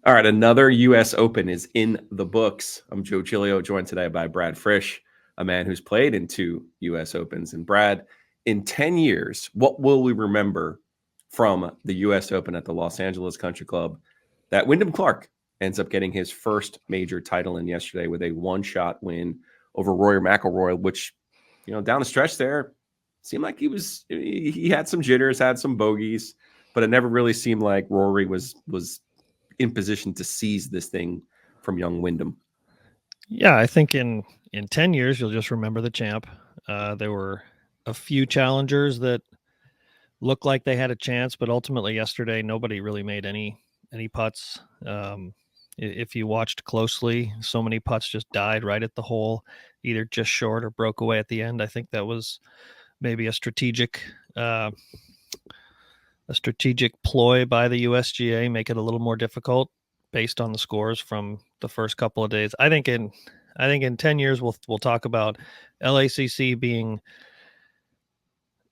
All right, another U.S. Open is in the books. I'm Joe Giglio, joined today by Brad Fritsch, a man who's played in 2 U.S. Opens. And Brad, in 10 years, what will we remember from the U.S. Open at the Los Angeles Country Club that Wyndham Clark ends up getting his first major title in yesterday with a one-shot win over Rory McIlroy, which, down the stretch there, seemed like he had some jitters, had some bogeys, but it never really seemed like Rory was in position to seize this thing from young Wyndham. Yeah, I think in 10 years, you'll just remember the champ. There were a few challengers that looked like they had a chance, but ultimately yesterday, nobody really made any putts. If you watched closely, so many putts just died right at the hole, either just short or broke away at the end. I think that was maybe a strategic ploy by the USGA, make it a little more difficult based on the scores from the first couple of days. I think in 10 years we'll talk about LACC being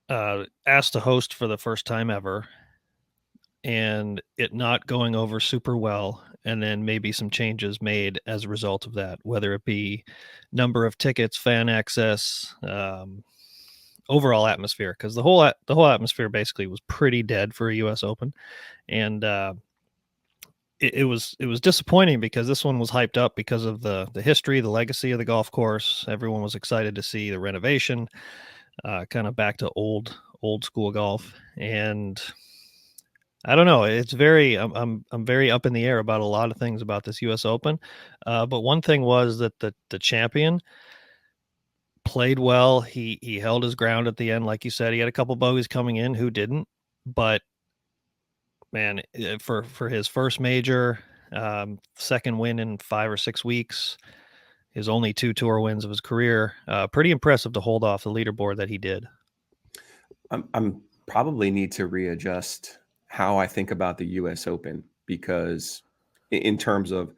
asked to host for the first time ever, and it not going over super well, and then maybe some changes made as a result of that, whether it be number of tickets, fan access, overall atmosphere, because the whole atmosphere basically was pretty dead for a U.S. Open, and it was disappointing because this one was hyped up because of the history, the legacy of the golf course. Everyone was excited to see the renovation, kind of back to old school golf, and I don't know. It's I'm very up in the air about a lot of things about this U.S. Open, but one thing was that the champion played well. He held his ground at the end, like you said. He had a couple bogeys coming in. Who didn't? But man, for his first major, second win in 5 or 6 weeks, his only 2 tour wins of his career, pretty impressive to hold off the leaderboard that he did. I'm probably need to readjust how I think about the U.S. Open, because in terms of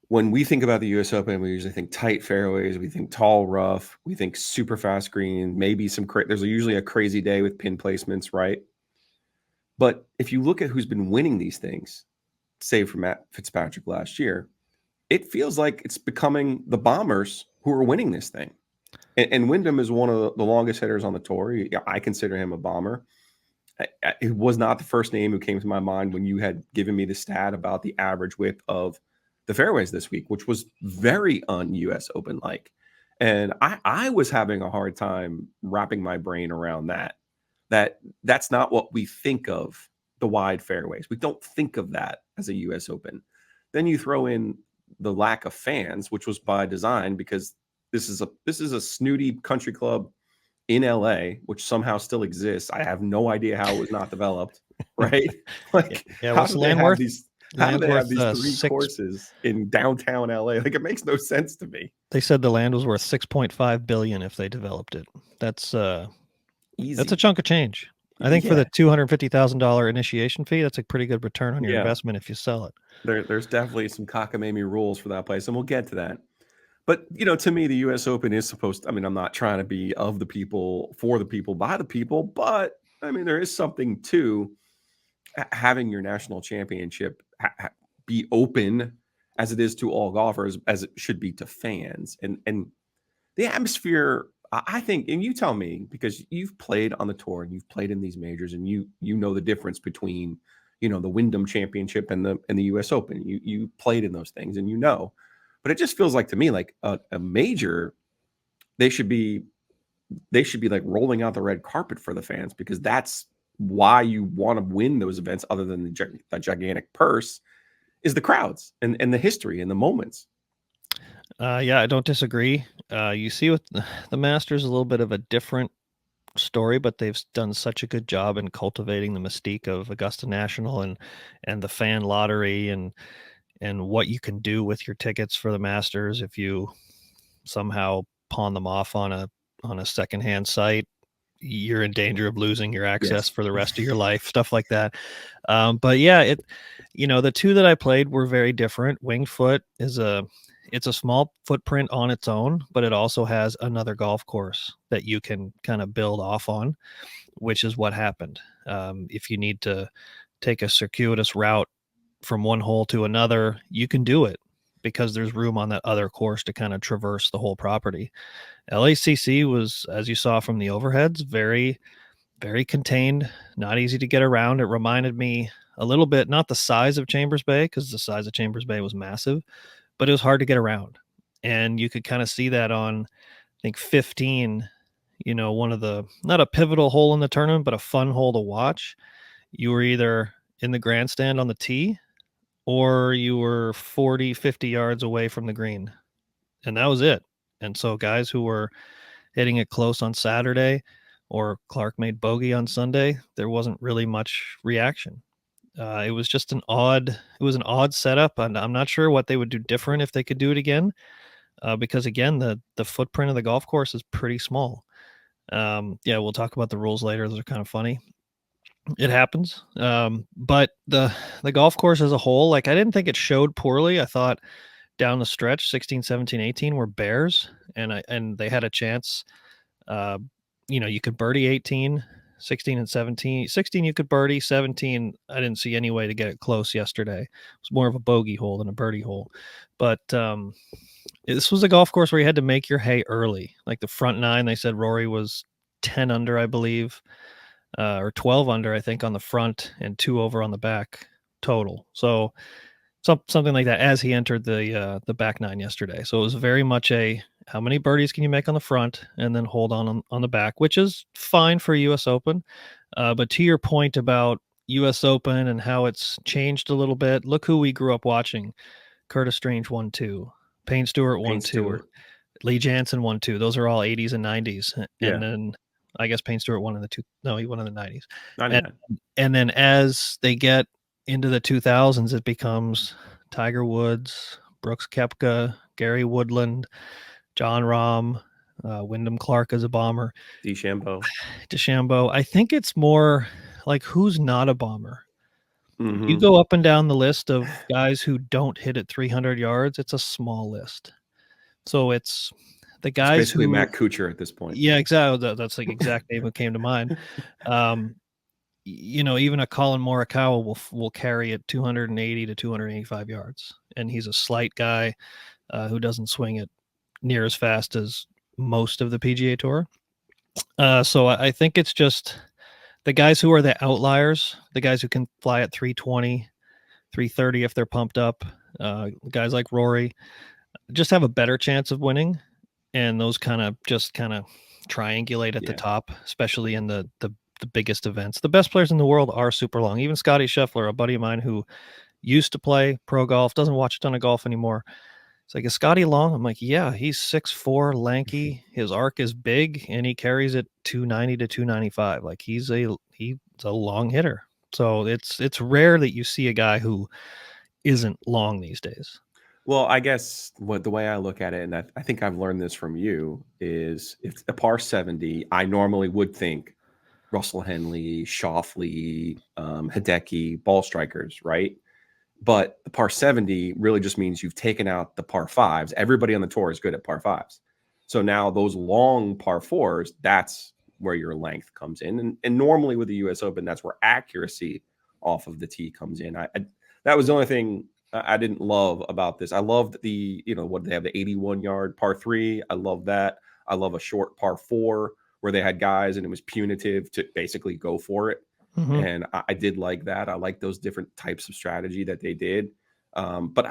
when we think about the U.S. Open, we usually think tight fairways, we think tall rough, we think super fast green, maybe there's usually a crazy day with pin placements, right? But if you look at who's been winning these things, save for Matt Fitzpatrick last year, it feels like it's becoming the Bombers who are winning this thing. And Wyndham is one of the longest hitters on the tour. I consider him a bomber. It was not the first name who came to my mind when you had given me the stat about the average width of the fairways this week, which was very un-US Open-like. And I was having a hard time wrapping my brain around that's not what we think of, the wide fairways. We don't think of that as a U.S. Open. Then you throw in the lack of fans, which was by design, because this is a snooty country club in LA, which somehow still exists. I have no idea how it was not developed, right? Like, yeah, how do they have these? How do they have these 3 6 courses in downtown LA? Like, it makes no sense to me. They said the land was worth $6.5 billion if they developed it. That's Easy. That's a chunk of change. I think for the $250,000 initiation fee, that's a pretty good return on your investment if you sell it. There's definitely some cockamamie rules for that place, and we'll get to that. But, to me, the U.S. Open is supposed to, I'm not trying to be of the people, for the people, by the people, but, there is something to having your national championship be open as it is to all golfers, as it should be to fans. And the atmosphere, I think, and you tell me, because you've played on the tour and you've played in these majors, and you know the difference between, the Wyndham Championship and the U.S. Open. You played in those things, and but it just feels like to me like a major, they should be like rolling out the red carpet for the fans, because that's why you want to win those events, other than the gigantic purse, is the crowds and the history and the moments. Yeah, I don't disagree. You see with the Masters, a little bit of a different story, but they've done such a good job in cultivating the mystique of Augusta National and the fan lottery and what you can do with your tickets for the Masters if you somehow pawn them off on a secondhand site. You're in danger of losing your access for the rest of your life, stuff like that. But yeah, the 2 that I played were very different. Winged Foot it's a small footprint on its own, but it also has another golf course that you can kind of build off on, which is what happened. If you need to take a circuitous route from one hole to another, you can do it because there's room on that other course to kind of traverse the whole property. LACC was, as you saw from the overheads, very, very contained, not easy to get around. It reminded me a little bit, not the size of Chambers Bay, because the size of Chambers Bay was massive, but it was hard to get around. And you could kind of see that on, I think, 15, one of the, not a pivotal hole in the tournament, but a fun hole to watch. You were either in the grandstand on the tee or you were 40, 50 yards away from the green. And that was it. And so guys who were hitting it close on Saturday or Clark made bogey on Sunday, there wasn't really much reaction. It was just an odd setup, and I'm not sure what they would do different if they could do it again. Because again, the footprint of the golf course is pretty small. Yeah, we'll talk about the rules later. Those are kind of funny. It happens. But the golf course as a whole, like, I didn't think it showed poorly. I thought down the stretch, 16, 17, 18 were bears, and they had a chance. Uh, you could birdie 18, 16 and 17. 16 you could birdie, 17 I didn't see any way to get it close yesterday. It was more of a bogey hole than a birdie hole. But this was a golf course where you had to make your hay early. Like the front nine, they said Rory was 10 under, I believe, or 12 under, I think, on the front and 2 over on the back total. So something like that as he entered the back nine yesterday. So it was very much a how many birdies can you make on the front and then hold on the back, which is fine for US Open. But to your point about US Open and how it's changed a little bit, look who we grew up watching. Curtis Strange 1-2, Payne Stewart Payne 1-2, Stewart. Lee Jansen 1-2. Those are all 80s and 90s. Yeah. And then I guess Payne Stewart won in the two. No, he won in the 90s. 99. And then as they get into the 2000s, it becomes Tiger Woods, Brooks Koepka, Gary Woodland, John Rahm, Wyndham Clark as a bomber, DeChambeau. I think it's more like who's not a bomber. You go up and down the list of guys who don't hit it 300 yards. It's a small list. So it's the guys it's basically who Matt Kuchar at this point. Yeah, exactly. That's like exact name that came to mind. Even a Colin Morikawa will carry it 280 to 285 yards, and he's a slight guy who doesn't swing it near as fast as most of the PGA Tour. So I think it's just the guys who are the outliers, the guys who can fly at 320, 330 if they're pumped up, guys like Rory just have a better chance of winning, and those kind of triangulate at the top, especially in the biggest events. The best players in the world are super long. Even Scotty Scheffler, a buddy of mine who used to play pro golf, doesn't watch a ton of golf anymore. It's like, is Scotty long? I'm like, yeah, he's 6'4", lanky. His arc is big, and he carries it 290 to 295. Like he's a long hitter. So it's rare that you see a guy who isn't long these days. Well, I guess the way I look at it, and I think I've learned this from you, is if a par 70, I normally would think Russell Henley, Schauffele, Hideki, ball strikers, right? But the par 70 really just means you've taken out the par fives. Everybody on the tour is good at par fives. So now those long par fours, that's where your length comes in. And normally with the US Open, that's where accuracy off of the tee comes in. That was the only thing I didn't love about this. I loved what they have, the 81-yard par 3. I love that. I love a short par 4 where they had guys and it was punitive to basically go for it. Mm-hmm. And I did like that. I like those different types of strategy that they did. But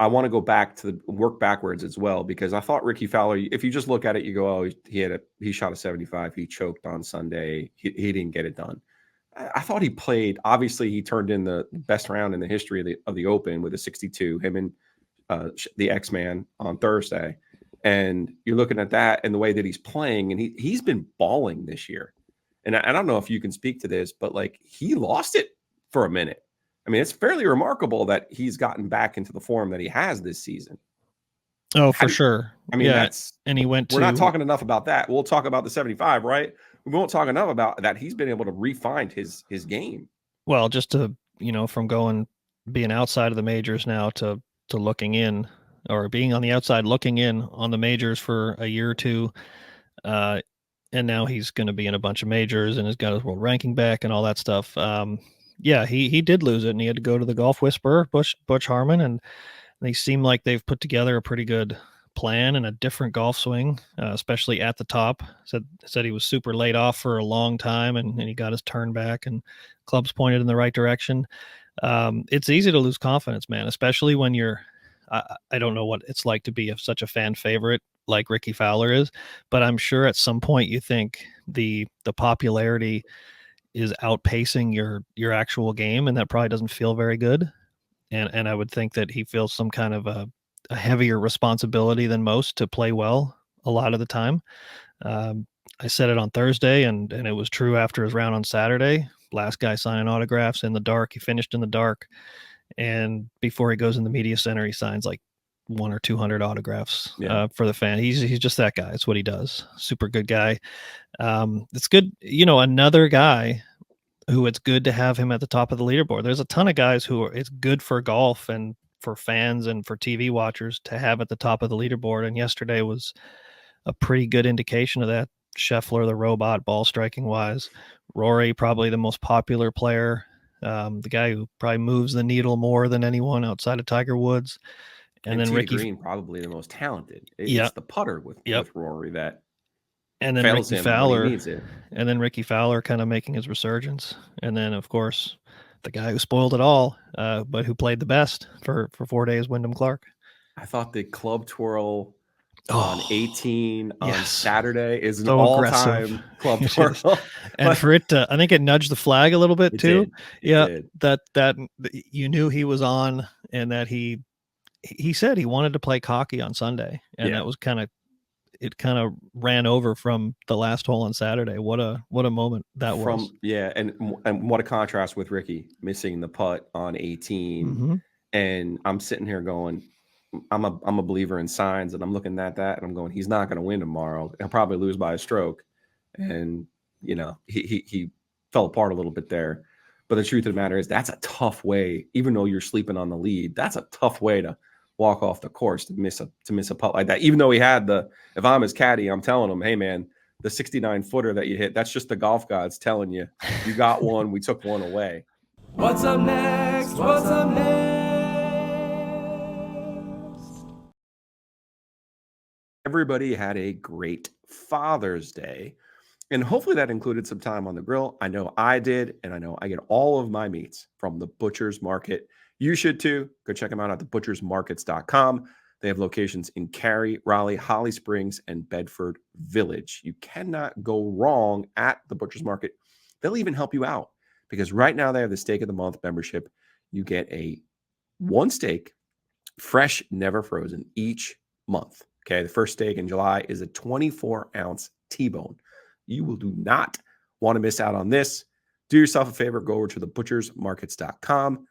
I want to go back to work backwards as well, because I thought Ricky Fowler, if you just look at it, you go, oh, he shot a 75. He choked on Sunday. He didn't get it done. I thought he played. Obviously, he turned in the best round in the history of the Open with a 62. Him and the X-Man on Thursday, and you're looking at that and the way that he's playing, and he's been balling this year. And I don't know if you can speak to this, but like he lost it for a minute. I mean, it's fairly remarkable that he's gotten back into the form that he has this season. Oh, for sure. I mean, and he went. We're not talking enough about that. We'll talk about the 75, right? We won't talk enough about that. He's been able to refine his game. Well, just to from being outside of the majors now to looking in, or being on the outside looking in on the majors for a year or two, and now he's going to be in a bunch of majors and has got his world ranking back and all that stuff. Yeah, he did lose it, and he had to go to the Golf Whisperer, Butch Harmon, and they seem like they've put together a pretty good plan and a different golf swing, especially at the top. Said he was super laid off for a long time, and he got his turn back, and clubs pointed in the right direction. It's easy to lose confidence, man, especially when you're. I don't know what it's like to be such a fan favorite like Ricky Fowler is, but I'm sure at some point you think the popularity is outpacing your actual game, and that probably doesn't feel very good. And I would think that he feels some kind of a heavier responsibility than most to play well a lot of the time. Um, I said it on Thursday, and it was true after his round on Saturday. Last guy signing autographs in the dark. He finished in the dark, and before he goes in the media center, he signs like 1 or 200 autographs Yeah. for the fan. He's just that guy. It's what he does. Super good guy. It's good. Another guy who it's good to have him at the top of the leaderboard. There's a ton of guys who it's good for golf and for fans and for TV watchers to have at the top of the leaderboard. And yesterday was a pretty good indication of that. Scheffler, the robot, ball striking wise. Rory, probably the most popular player, the guy who probably moves the needle more than anyone outside of Tiger Woods. And And then T to Ricky, Green, probably the most talented. It's yep, the putter with yep. Rory that And then fails Ricky him when he Fowler, needs it. kind of making his resurgence. And then, of course, the guy who spoiled it all, but who played the best for 4 days, Wyndham Clark. I thought the club twirl on 18 on yes, Saturday is an so aggressive. all-time club It is. twirl. And for it to, I think it nudged the flag a little bit It too. did. It Yeah, did. that you knew he was on, and that he said he wanted to play cocky on Sunday, and Yeah. that was kind of ran over from the last hole on Saturday. What a moment that was. Yeah, and what a contrast with Ricky missing the putt on 18. Mm-hmm. And I'm sitting here going, I'm a believer in signs, and I'm looking at that and I'm going, he's not going to win tomorrow. He'll probably lose by a stroke. And he fell apart a little bit there. But the truth of the matter is that's a tough way, even though you're sleeping on the lead, that's a tough way to walk off the course to miss a putt like that. Even though he had if I'm his caddy, I'm telling him, hey man, the 69 footer that you hit, that's just the golf gods telling you got one, we took one away. What's up next? What's up next? Everybody had a great Father's Day, and hopefully that included some time on the grill. I know I did, and I know I get all of my meats from the Butcher's Market. You should too. Go check them out at thebutchersmarkets.com. They have locations in Cary, Raleigh, Holly Springs, and Bedford Village. You cannot go wrong at the Butcher's Market. They'll even help you out because right now they have the Steak of the Month membership. You get one steak, fresh, never frozen, each month. Okay, the first steak in July is a 24-ounce T-bone. You will do not want to miss out on this. Do yourself a favor, go over to thebutchersmarkets.com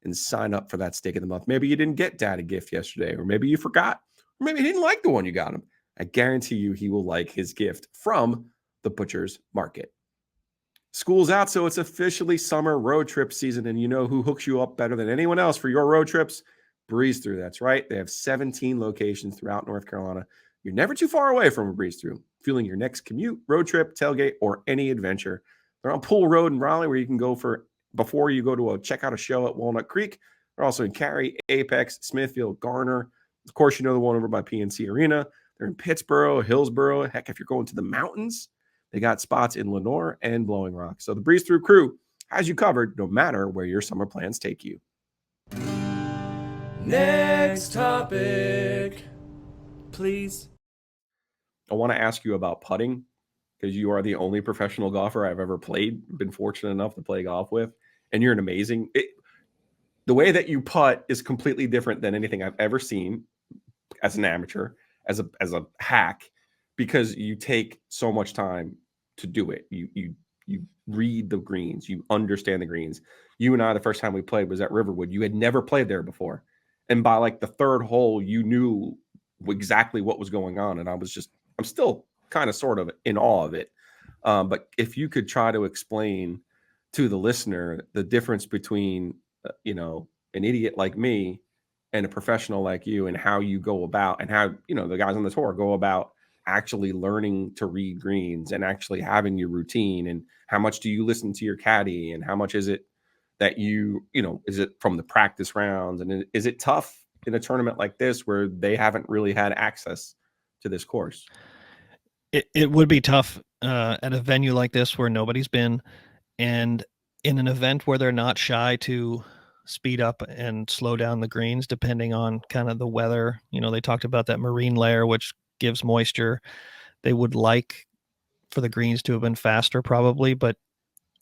and sign up for that steak of the month. Maybe you didn't get Dad a gift yesterday, or maybe you forgot, or maybe he didn't like the one you got him. I guarantee you he will like his gift from the Butcher's Market. School's out, so it's officially summer road trip season, and you know who hooks you up better than anyone else for your road trips? Breeze Through. That's right. They have 17 locations throughout North Carolina. You're never too far away from a Breeze Through, fueling your next commute, road trip, tailgate, or any adventure. They're on Pool Road in Raleigh, where you can go before you go to check out a show at Walnut Creek. They're also in Cary, Apex, Smithfield, Garner. Of course, you know the one over by PNC Arena. They're in Pittsboro, Hillsboro. Heck, if you're going to the mountains, they got spots in Lenore and Blowing Rock. So the Breeze Through crew has you covered no matter where your summer plans take you. Next topic, please. I want to ask you about putting because you are the only professional golfer I've ever been fortunate enough to play golf with. And you're an amazing. The way that you putt is completely different than anything I've ever seen as an amateur, as a hack, because you take so much time to do it. You read the greens, you understand the greens. You and I, the first time we played was at Riverwood. You had never played there before. And by like the third hole, you knew exactly what was going on. And I'm still kind of sort of in awe of it. But if you could try to explain to the listener the difference between, an idiot like me and a professional like you, and how you go about, and how, the guys on the tour go about actually learning to read greens and actually having your routine, and how much do you listen to your caddy, and how much is it that is it from the practice rounds? And is it tough in a tournament like this where they haven't really had access to this course? It would be tough at a venue like this where nobody's been, and in an event where they're not shy to speed up and slow down the greens depending on kind of the weather. They talked about that marine layer, which gives moisture. They would like for the greens to have been faster probably, but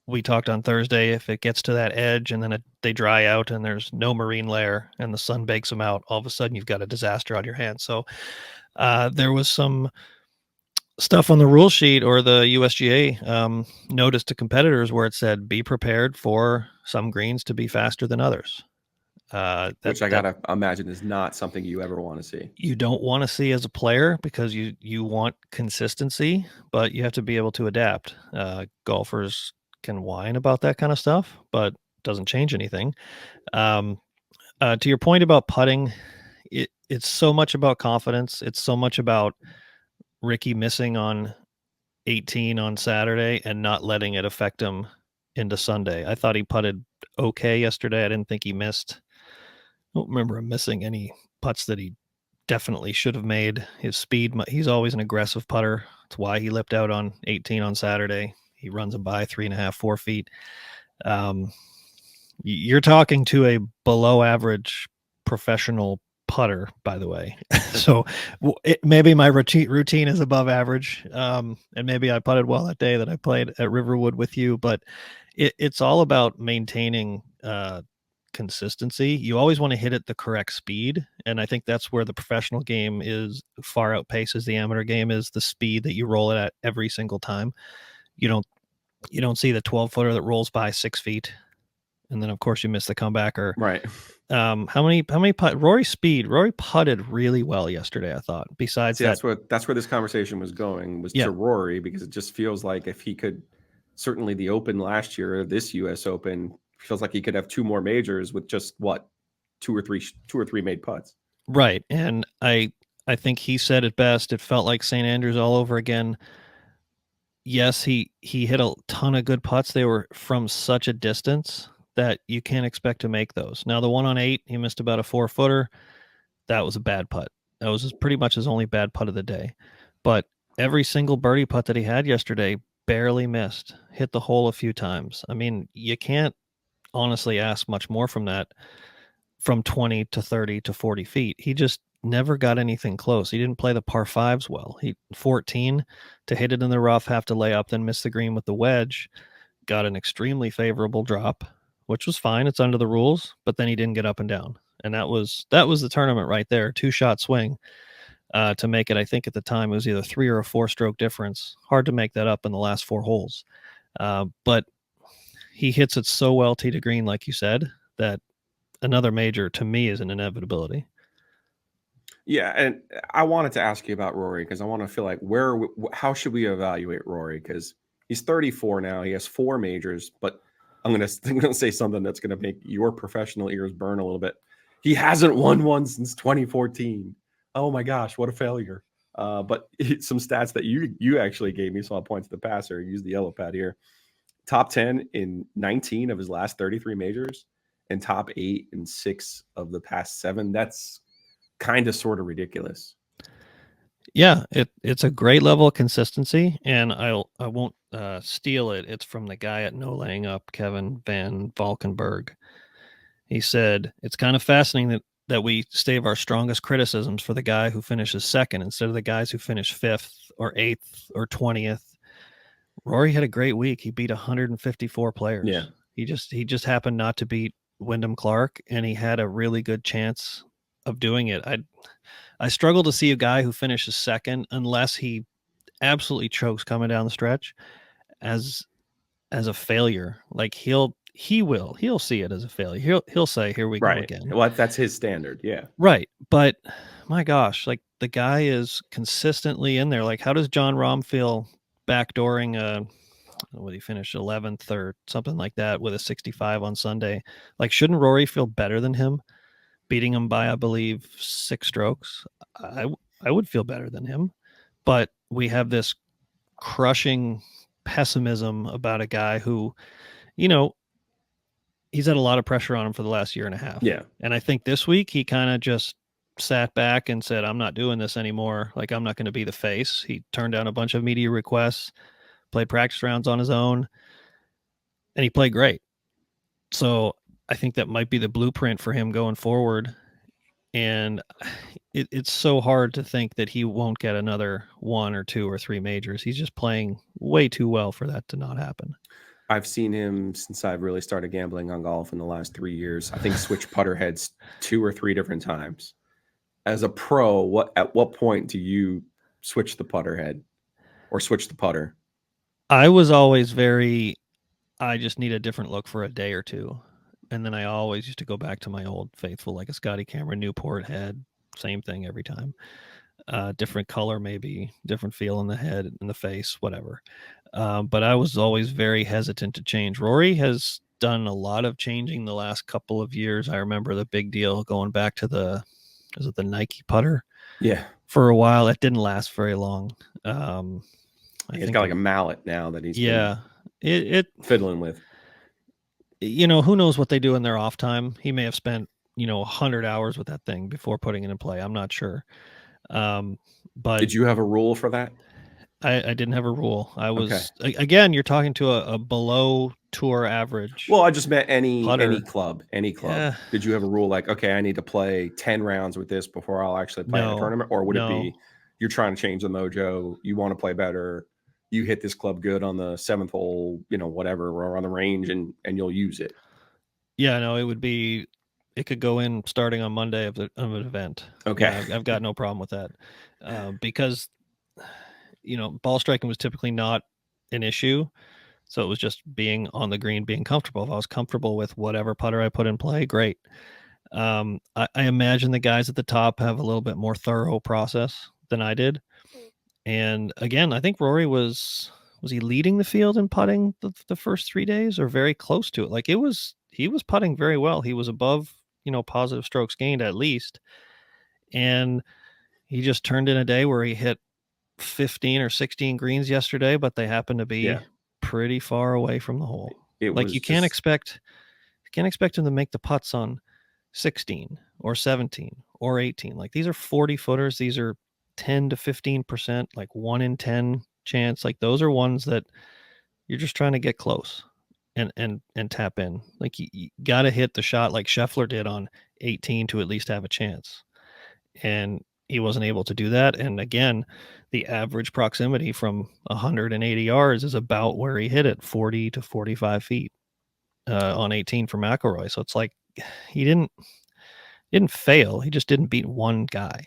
we talked on Thursday, if it gets to that edge and then they dry out and there's no marine layer and the sun bakes them out, all of a sudden you've got a disaster on your hands. So there was some stuff on the rule sheet or the USGA notice to competitors where it said, be prepared for some greens to be faster than others. Which I gotta imagine is not something you ever want to see. You don't want to see as a player because you want consistency, but you have to be able to adapt. Golfers can whine about that kind of stuff, but doesn't change anything. To your point about putting, it's so much about confidence. It's so much about Ricky missing on 18 on Saturday and not letting it affect him into Sunday. I thought he putted okay yesterday. I didn't think he missed. I don't remember him missing any putts that he definitely should have made. His speed, he's always an aggressive putter. That's why he lipped out on 18 on Saturday. He runs them by 3.5, 4 feet. You're talking to a below average professional putter, by the way. So maybe my routine is above average. And maybe I putted well that day that I played at Riverwood with you, but it's all about maintaining consistency. You always want to hit it the correct speed. And I think that's where the professional game is far outpaces the amateur game, is the speed that you roll it at every single time. You don't see the 12-footer that rolls by 6 feet. And then of course you miss the comeback. Or right. How many Rory putted really well yesterday, I thought. Besides that's where this conversation was going, was to Rory, because it just feels like if he could, certainly the Open last year, this US Open feels like he could have 2 more majors with just two or three made putts. Right. And I think he said it best. It felt like St. Andrews all over again. Yes, he hit a ton of good putts. They were from such a distance that you can't expect to make those. Now, the one on 8, he missed about a 4-footer. That was a bad putt. That was pretty much his only bad putt of the day. But every single birdie putt that he had yesterday barely missed, hit the hole a few times. I mean, you can't honestly ask much more from that, from 20 to 30 to 40 feet. He just never got anything close. He didn't play the par 5s well. He 14 to hit it in the rough, have to lay up, then miss the green with the wedge. Got an extremely favorable drop, which was fine. It's under the rules, but then he didn't get up and down. And that was the tournament right there. 2-shot swing to make it. I think at the time it was either 3 or a 4-stroke difference. Hard to make that up in the last 4 holes. But he hits it so well tee to green, like you said, that another major to me is an inevitability. Yeah, and I wanted to ask you about Rory because I want to feel like how should we evaluate Rory? Because he's 34 now. He has 4 majors, but I'm gonna say something that's gonna make your professional ears burn a little bit. He hasn't won one since 2014. Oh my gosh, what a failure! But some stats that you actually gave me, so I'll point to the passer. Use the yellow pad here. Top 10 in 19 of his last 33 majors, and top 8 in 6 of the past 7. That's kind of sort of ridiculous. Yeah, it's a great level of consistency, and I won't steal it. It's from the guy at No Laying Up, Kevin Van Valkenburg. He said, it's kind of fascinating that we save our strongest criticisms for the guy who finishes second instead of the guys who finish 5th or 8th or 20th. Rory had a great week. He beat 154 players. Yeah. He just happened not to beat Wyndham Clark, and he had a really good chance of doing it. I struggle to see a guy who finishes second, unless he absolutely chokes coming down the stretch, as a failure. Like he'll see it as a failure. He'll say, here we go again. Well, that's his standard. Yeah. Right. But my gosh, like the guy is consistently in there. Like, how does John Rahm feel backdooring what he finished 11th or something like that with a 65 on Sunday? Like, shouldn't Rory feel better than him, beating him by, I believe, 6 strokes? I would feel better than him, but we have this crushing pessimism about a guy who, he's had a lot of pressure on him for the last year and a half. Yeah. And I think this week he kind of just sat back and said, I'm not doing this anymore. Like, I'm not going to be the face. He turned down a bunch of media requests, played practice rounds on his own, and he played great. So I think that might be the blueprint for him going forward. And it's so hard to think that he won't get another 1 or 2 or 3 majors. He's just playing way too well for that to not happen. I've seen him since I've really started gambling on golf in the last 3 years. I think switch putter heads 2 or 3 different times. As a pro, at what point do you switch the putter head or switch the putter? I was always I just need a different look for a day or two. And then I always used to go back to my old faithful, like a Scotty Cameron Newport head. Same thing every time. Different color, maybe different feel in the head, in the face, whatever. But I was always very hesitant to change. Rory has done a lot of changing the last couple of years. I remember the big deal going back to the Nike putter? Yeah. For a while. It didn't last very long. He's got like a mallet now that he's it fiddling with. Who knows what they do in their off time. He may have spent 100 hours with that thing before putting it in play. I'm not sure. But did you have a rule for that? I didn't have a rule. I was again, you're talking to a below tour average. Well, I just meant any club. Yeah. Did you have a rule like, okay, I need to play 10 rounds with this before I'll actually play in a tournament? Or would it be you're trying to change the mojo, you want to play better, you hit this club good on the 7th hole, whatever, or on the range, and you'll use it? Yeah, no, it could go in starting on Monday of an event. Okay. Yeah, I've got no problem with that. Because ball striking was typically not an issue. So it was just being on the green, being comfortable. If I was comfortable with whatever putter I put in play, great. I imagine the guys at the top have a little bit more thorough process than I did. And again, I think Rory was he leading the field in putting the first 3 days, or very close to it? Like he was putting very well. He was above, positive strokes gained at least. And he just turned in a day where he hit 15 or 16 greens yesterday, but they happened to be pretty far away from the hole. You can't expect him to make the putts on 16 or 17 or 18. Like, these are 40 footers. These are 10 to 15%, like 1 in 10 chance. Like, those are ones that you're just trying to get close and tap in. Like, you got to hit the shot like Scheffler did on 18 to at least have a chance. And he wasn't able to do that. And again, the average proximity from 180 yards is about where he hit it, 40 to 45 feet on 18 for McIlroy. So it's like he didn't fail. He just didn't beat one guy.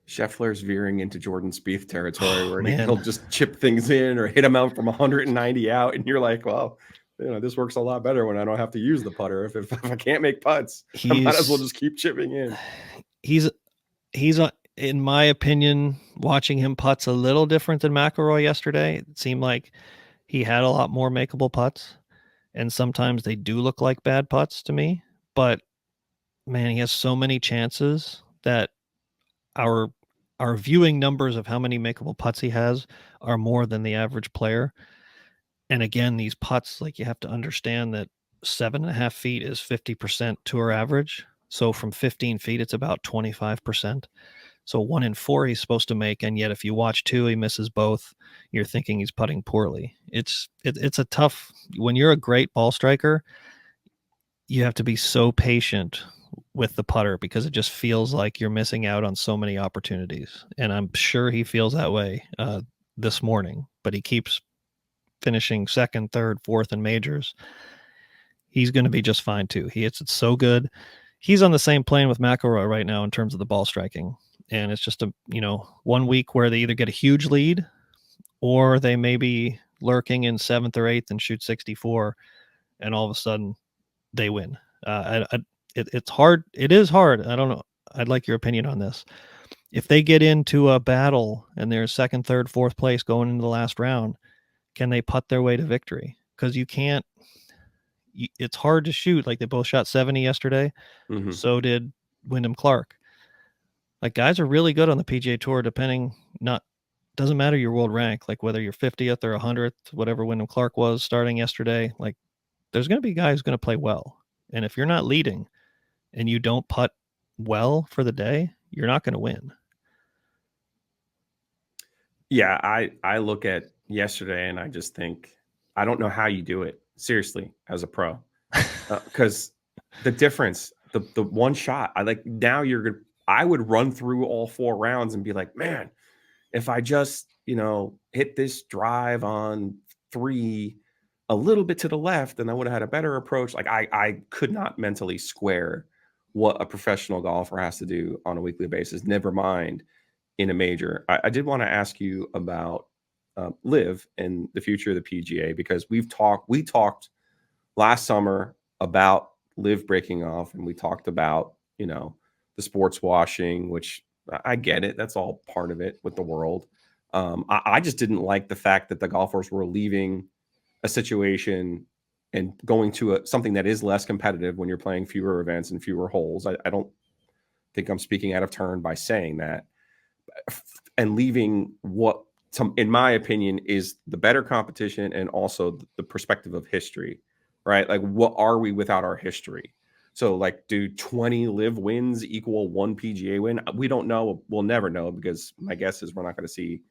Scheffler's veering into Jordan Spieth territory where he'll just chip things in or hit him out from 190 out. And you're like, well, this works a lot better when I don't have to use the putter. If I can't make putts, I might as well just keep chipping in. He's in my opinion, watching him putts a little different than McIlroy yesterday. It seemed like he had a lot more makeable putts, and sometimes they do look like bad putts to me. But man, he has so many chances that our viewing numbers of how many makeable putts he has are more than the average player. And again, these putts, like, you have to understand that 7.5 feet is 50% tour average. So from 15 feet, it's about 25%. So 1 in 4 he's supposed to make, and yet if you watch 2, he misses both. You're thinking he's putting poorly. It's a tough. When you're a great ball striker, you have to be so patient with the putter because it just feels like you're missing out on so many opportunities. And I'm sure he feels that way this morning, but he keeps finishing 2nd, 3rd, 4th in majors. He's going to be just fine too. He hits it so good. He's on the same plane with McIlroy right now in terms of the ball striking. And it's just 1 week where they either get a huge lead or they may be lurking in 7th or 8th and shoot 64, and all of a sudden they win. It's hard. It is hard. I don't know. I'd like your opinion on this. If they get into a battle and they're 2nd, 3rd, 4th place going into the last round, can they putt their way to victory? Because you can't. It's hard to shoot. Like, they both shot 70 yesterday. Mm-hmm. So did Wyndham Clark. Like, guys are really good on the PGA Tour, doesn't matter your world rank, like whether you're 50th or 100th, whatever Wyndham Clark was starting yesterday. Like, there's going to be guys going to play well. And if you're not leading and you don't putt well for the day, you're not going to win. Yeah, I look at yesterday and I just think I don't know how you do it seriously as a pro, because the difference, the one shot, I like now you're gonna. I would run through all 4 rounds and be like, man, if I just hit this drive on 3 a little bit to the left, then I would have had a better approach. Like I could not mentally square what a professional golfer has to do on a weekly basis. Never mind in a major. I did want to ask you about Live and the future of the PGA, because we talked last summer about Live breaking off, and we talked about the sports washing, which I get it. That's all part of it with the world. I just didn't like the fact that the golfers were leaving a situation and going to something that is less competitive when you're playing fewer events and fewer holes. I don't think I'm speaking out of turn by saying that, and leaving what in my opinion is the better competition and also the perspective of history, right? Like, what are we without our history? So like, do 20 Live wins equal 1 PGA win? We don't know. We'll never know, because my guess is we're not going to see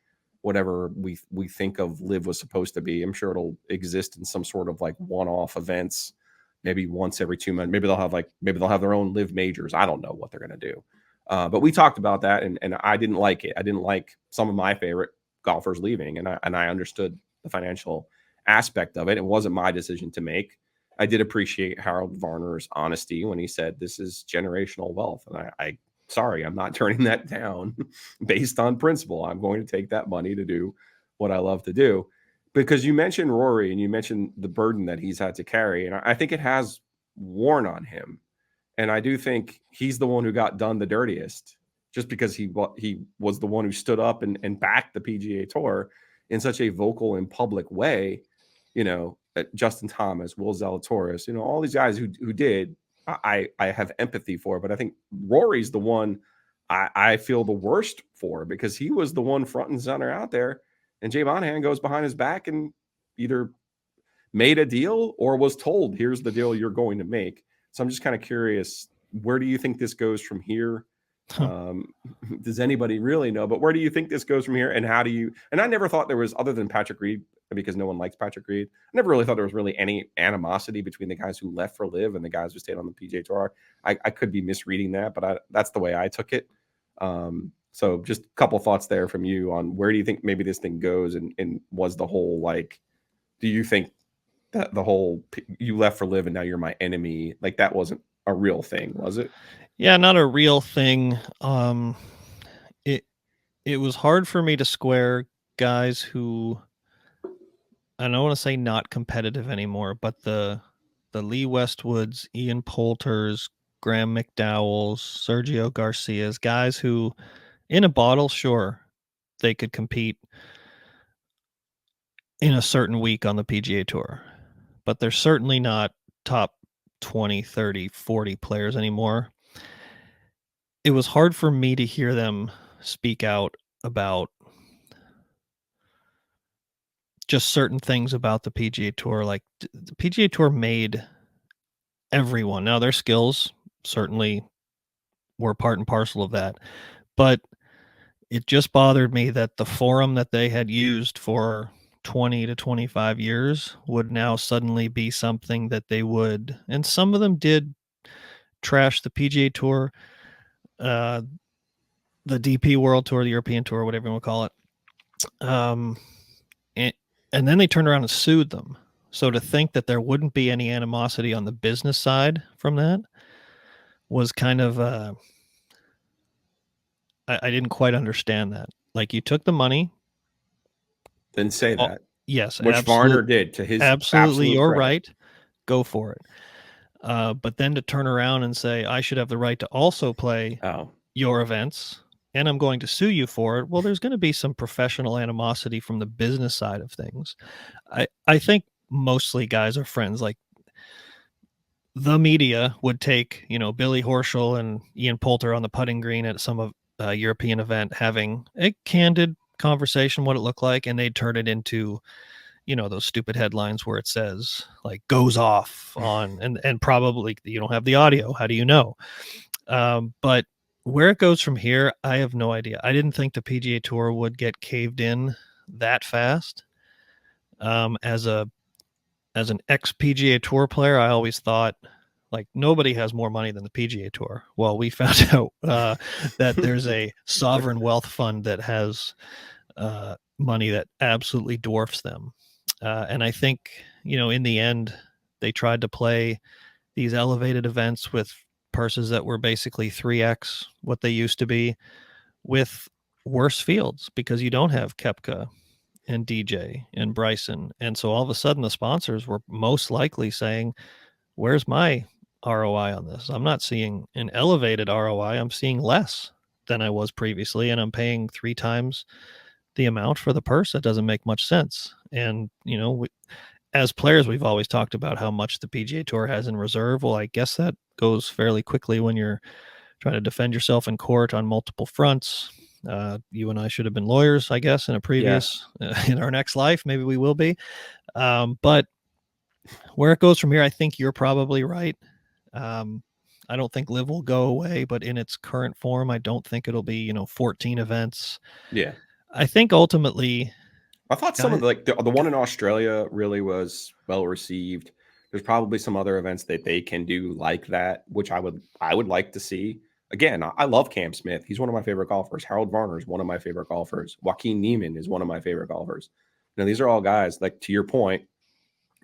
whatever we think of Live was supposed to be. I'm sure it'll exist in some sort of like one-off events, maybe once every 2 months. Maybe they'll have their own Live majors. I don't know what they're going to do. But we talked about that, and I didn't like it. I didn't like some of my favorite golfers leaving, and I understood the financial aspect of it. It wasn't my decision to make. I did appreciate Harold Varner's honesty when he said this is generational wealth, and sorry, I'm not turning that down based on principle. I'm going to take that money to do what I love to do. Because you mentioned Rory and you mentioned the burden that he's had to carry, and I think it has worn on him. And I do think he's the one who got done the dirtiest, just because he was the one who stood up and backed the PGA Tour in such a vocal and public way. Justin Thomas, Will Zalatoris, all these guys who did, I have empathy for. But I think Rory's the one I feel the worst for, because he was the one front and center out there, and Jay Monahan goes behind his back and either made a deal or was told, here's the deal you're going to make. So I'm just kind of curious, where do you think this goes from here? Does anybody really know? But where do you think this goes from here? And how do you? And I never thought there was, other than Patrick Reed, because no one likes Patrick Reed, I never really thought there was really any animosity between the guys who left for Live and the guys who stayed on the PGA Tour. I could be misreading that, but that's the way I took it. So just a couple thoughts there from you on where do you think maybe this thing goes, and was the whole, like, do you think that the whole you left for Live and now you're my enemy, like, that wasn't a real thing, was it? Yeah, not a real thing. It was hard for me to square guys who, I don't want to say not competitive anymore, but the Lee Westwoods, Ian Poulters, Graham McDowell's, Sergio Garcia's, guys who in a bottle, sure, they could compete in a certain week on the PGA Tour, but they're certainly not top 20, 30, 40 players anymore. It was hard for me to hear them speak out about just certain things about the PGA Tour. Like, the PGA Tour made everyone. Now, their skills certainly were part and parcel of that, but it just bothered me that the forum that they had used for 20 to 25 years would now suddenly be something that they would, and some of them did trash the PGA Tour, the DP World Tour, the European Tour, whatever you want to call it. And then they turned around and sued them. So to think that there wouldn't be any animosity on the business side from that was kind of, I didn't quite understand that. Like, you took the money. Then say that. Yes, which Varner did, to his absolutely, you're credit. right. Go for it. But then to turn around and say, I should have the right to also play your events, and I'm going to sue you for it. Well, there's going to be some professional animosity from the business side of things. I think mostly guys are friends. Like, the media would take, Billy Horschel and Ian Poulter on the putting green at some European event, having a candid conversation, what it looked like, and they'd turn it into, you know, those stupid headlines where it says like goes off on, and probably you don't have the audio. How do you know? But where it goes from here, I have no idea. I didn't think the PGA Tour would get caved in that fast. As an ex PGA Tour player, I always thought like nobody has more money than the PGA Tour. Well, we found out that there's a sovereign wealth fund that has money that absolutely dwarfs them. And I think, you know, in the end, they tried to play these elevated events with purses that were basically 3x what they used to be, with worse fields, because you don't have Koepka and DJ and Bryson. And so all of a sudden the sponsors were most likely saying, where's my ROI on this? I'm not seeing an elevated ROI. I'm seeing less than I was previously, and I'm paying 3 times the amount for the purse. That doesn't make much sense. And, you know, as players, we've always talked about how much the PGA Tour has in reserve. Well, I guess that goes fairly quickly when you're trying to defend yourself in court on multiple fronts. You and I should have been lawyers, I guess, in a previous, in our next life. Maybe we will be. But where it goes from here, I think you're probably right. I don't think LIV will go away, but in its current form, I don't think it'll be, you know, 14 events. Yeah. I think ultimately, I thought some of the one in Australia really was well received. There's probably some other events that they can do like that, which I would like to see. Again, I love Cam Smith. He's one of my favorite golfers. Harold Varner is one of my favorite golfers. Joaquin Neiman is one of my favorite golfers. Now, these are all guys, like, to your point,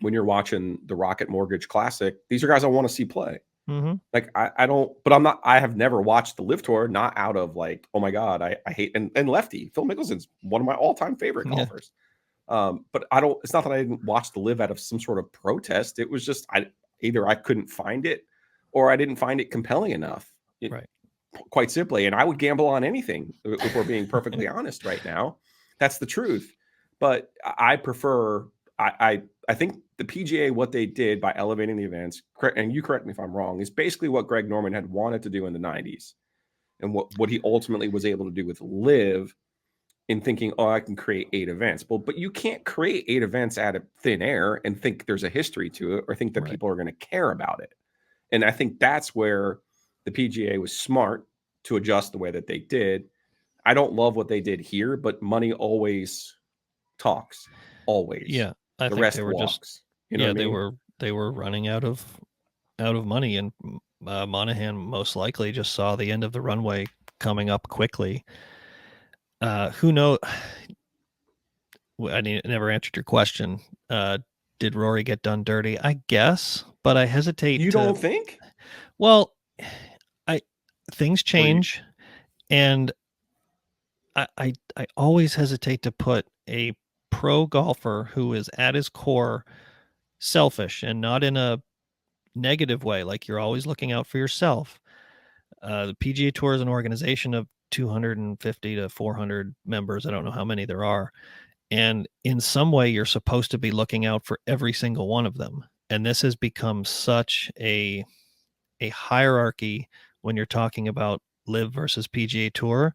when you're watching the Rocket Mortgage Classic, these are guys I want to see play. Like, I don't, but I have never watched the LIV Tour, not out of like, oh my God, I hate, and Lefty, Phil Mickelson's one of my all-time favorite golfers. But it's not that I didn't watch the LIV out of some sort of protest. It was just, either I couldn't find it or I didn't find it compelling enough. right. Quite simply. And I would gamble on anything if we're being perfectly honest right now. That's the truth. But I prefer, I think the PGA, what they did by elevating the events, and you correct me if I'm wrong, is basically what Greg Norman had wanted to do in the 90s. And what he ultimately was able to do with LIV, in thinking, oh, I can create 8 events. But you can't create 8 events out of thin air and think there's a history to it or think that people are going to care about it. And I think that's where the PGA was smart to adjust the way that they did. I don't love what they did here, but money always talks. Always. Yeah. I The think rest they were walks. just, you know what I mean? they were running out of money, and Monahan most likely just saw the end of the runway coming up quickly. Who knows? I never answered your question. Did Rory get done dirty? I guess, but I hesitate. You don't think? Well, things change, and I always hesitate to put a pro golfer who is at his core selfish, and not in a negative way, like you're always looking out for yourself. The PGA Tour is an organization of 250 to 400 members. I don't know how many there are. And in some way, you're supposed to be looking out for every single one of them. And this has become such a hierarchy when you're talking about LIV versus PGA Tour.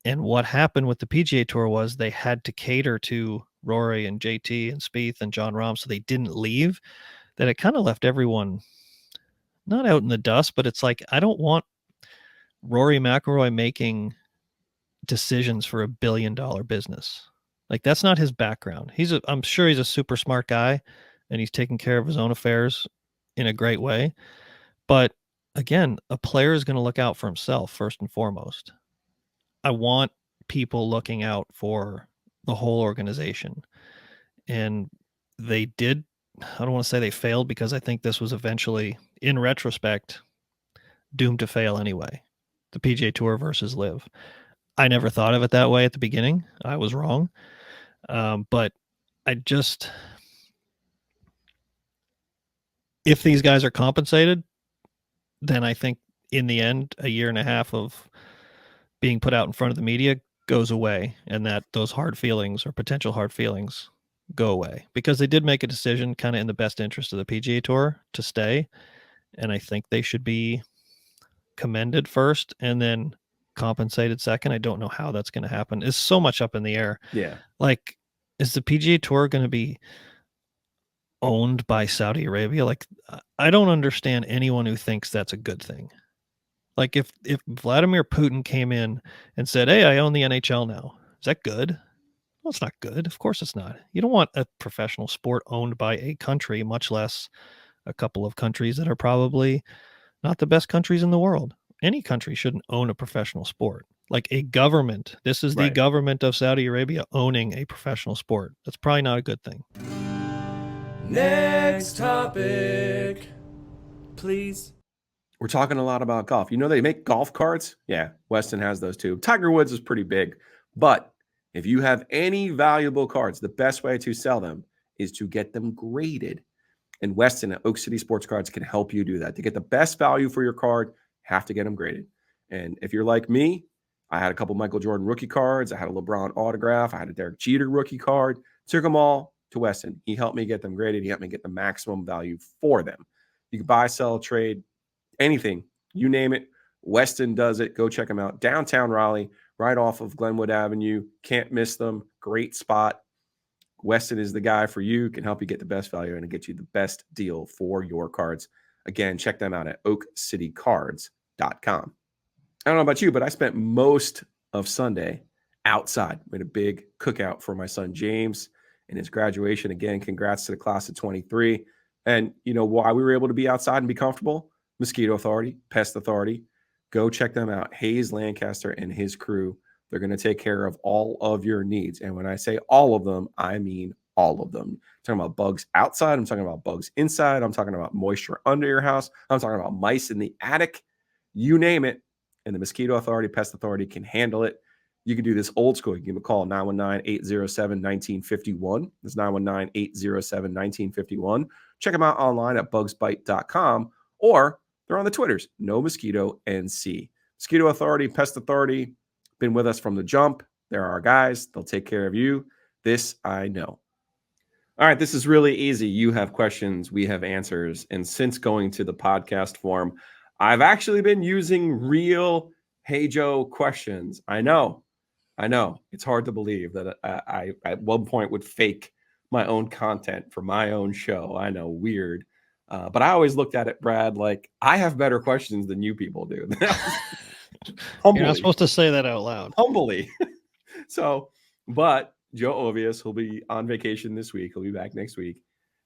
And what happened with the PGA Tour was they had to cater to Rory and JT and Spieth and Jon Rahm, so they didn't leave. That it kind of left everyone not out in the dust, but it's like, I don't want Rory McIlroy making decisions for $1 billion business. Like, that's not his background. I'm sure he's a super smart guy, and he's taking care of his own affairs in a great way. But again, a player is going to look out for himself first and foremost. I want people looking out for the whole organization. And they did. I don't want to say they failed, because I think this was eventually, in retrospect, doomed to fail anyway. The PGA Tour versus LIV. I never thought of it that way at the beginning. I was wrong. But if these guys are compensated, then I think in the end, a year and a half of being put out in front of the media goes away, and that those hard feelings or potential hard feelings go away, because they did make a decision kind of in the best interest of the PGA Tour to stay. And I think they should be commended first and then compensated second. I don't know how that's going to happen. It's so much up in the air. Yeah. Like, is the PGA Tour going to be owned by Saudi Arabia? Like, I don't understand anyone who thinks that's a good thing. Like, if Vladimir Putin came in and said, "Hey, I own the NHL now," is that good? Well, it's not good. Of course it's not. You don't want a professional sport owned by a country, much less a couple of countries that are probably not the best countries in the world. Any country shouldn't own a professional sport. Like a government. This is the Right. government of Saudi Arabia owning a professional sport. That's probably not a good thing. Next topic, please. We're talking a lot about golf. You know, they make golf carts. Yeah, Weston has those too. Tiger Woods is pretty big. But if you have any valuable cards, the best way to sell them is to get them graded. And Weston at Oak City Sports Cards can help you do that. To get the best value for your card, have to get them graded. And if you're like me, I had a couple Michael Jordan rookie cards. I had a LeBron autograph. I had a Derek Jeter rookie card. Took them all to Weston. He helped me get them graded. He helped me get the maximum value for them. You can buy, sell, trade, anything, you name it. Weston does it. Go check them out. Downtown Raleigh, right off of Glenwood Avenue. Can't miss them. Great spot. Weston is the guy for you. Can help you get the best value and get you the best deal for your cards. Again, check them out at oakcitycards.com. I don't know about you, but I spent most of Sunday outside. We had a big cookout for my son James and his graduation. Again, congrats to the class of 23. And you know why we were able to be outside and be comfortable? Mosquito Authority, Pest Authority. Go check them out. Hayes Lancaster and his crew. They're going to take care of all of your needs. And when I say all of them, I mean all of them. I'm talking about bugs outside. I'm talking about bugs inside. I'm talking about moisture under your house. I'm talking about mice in the attic. You name it. And the Mosquito Authority, Pest Authority can handle it. You can do this old school. You can give them a call, 919-807-1951. That's 919-807-1951. Check them out online at bugsbite.com, or they're on the Twitters, No Mosquito NC. Mosquito Authority, Pest Authority, been with us from the jump. They're our guys. They'll take care of you. This I know. All right, this is really easy. You have questions, we have answers. And since going to the podcast form, I've actually been using real HeyJoe questions. I know. It's hard to believe that I at one point would fake my own content for my own show. I know, weird. But I always looked at it, Brad, like I have better questions than you people do. You're not supposed to say that out loud. Humbly. So, but Joe Ovies, who'll be on vacation this week, he'll be back next week,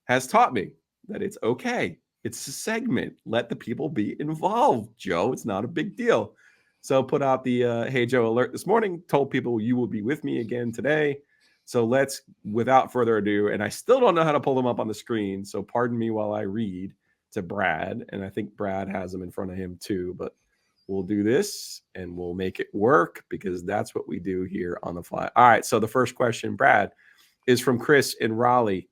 has taught me that it's okay. It's a segment. Let the people be involved, Joe. It's not a big deal. So put out the Hey Joe alert this morning, told people you will be with me again today. So let's, without further ado, and I still don't know how to pull them up on the screen, so pardon me while I read to Brad, and I think Brad has them in front of him too, but we'll do this and we'll make it work because that's what we do here on the fly. All right, so the first question, Brad, is from Chris in Raleigh.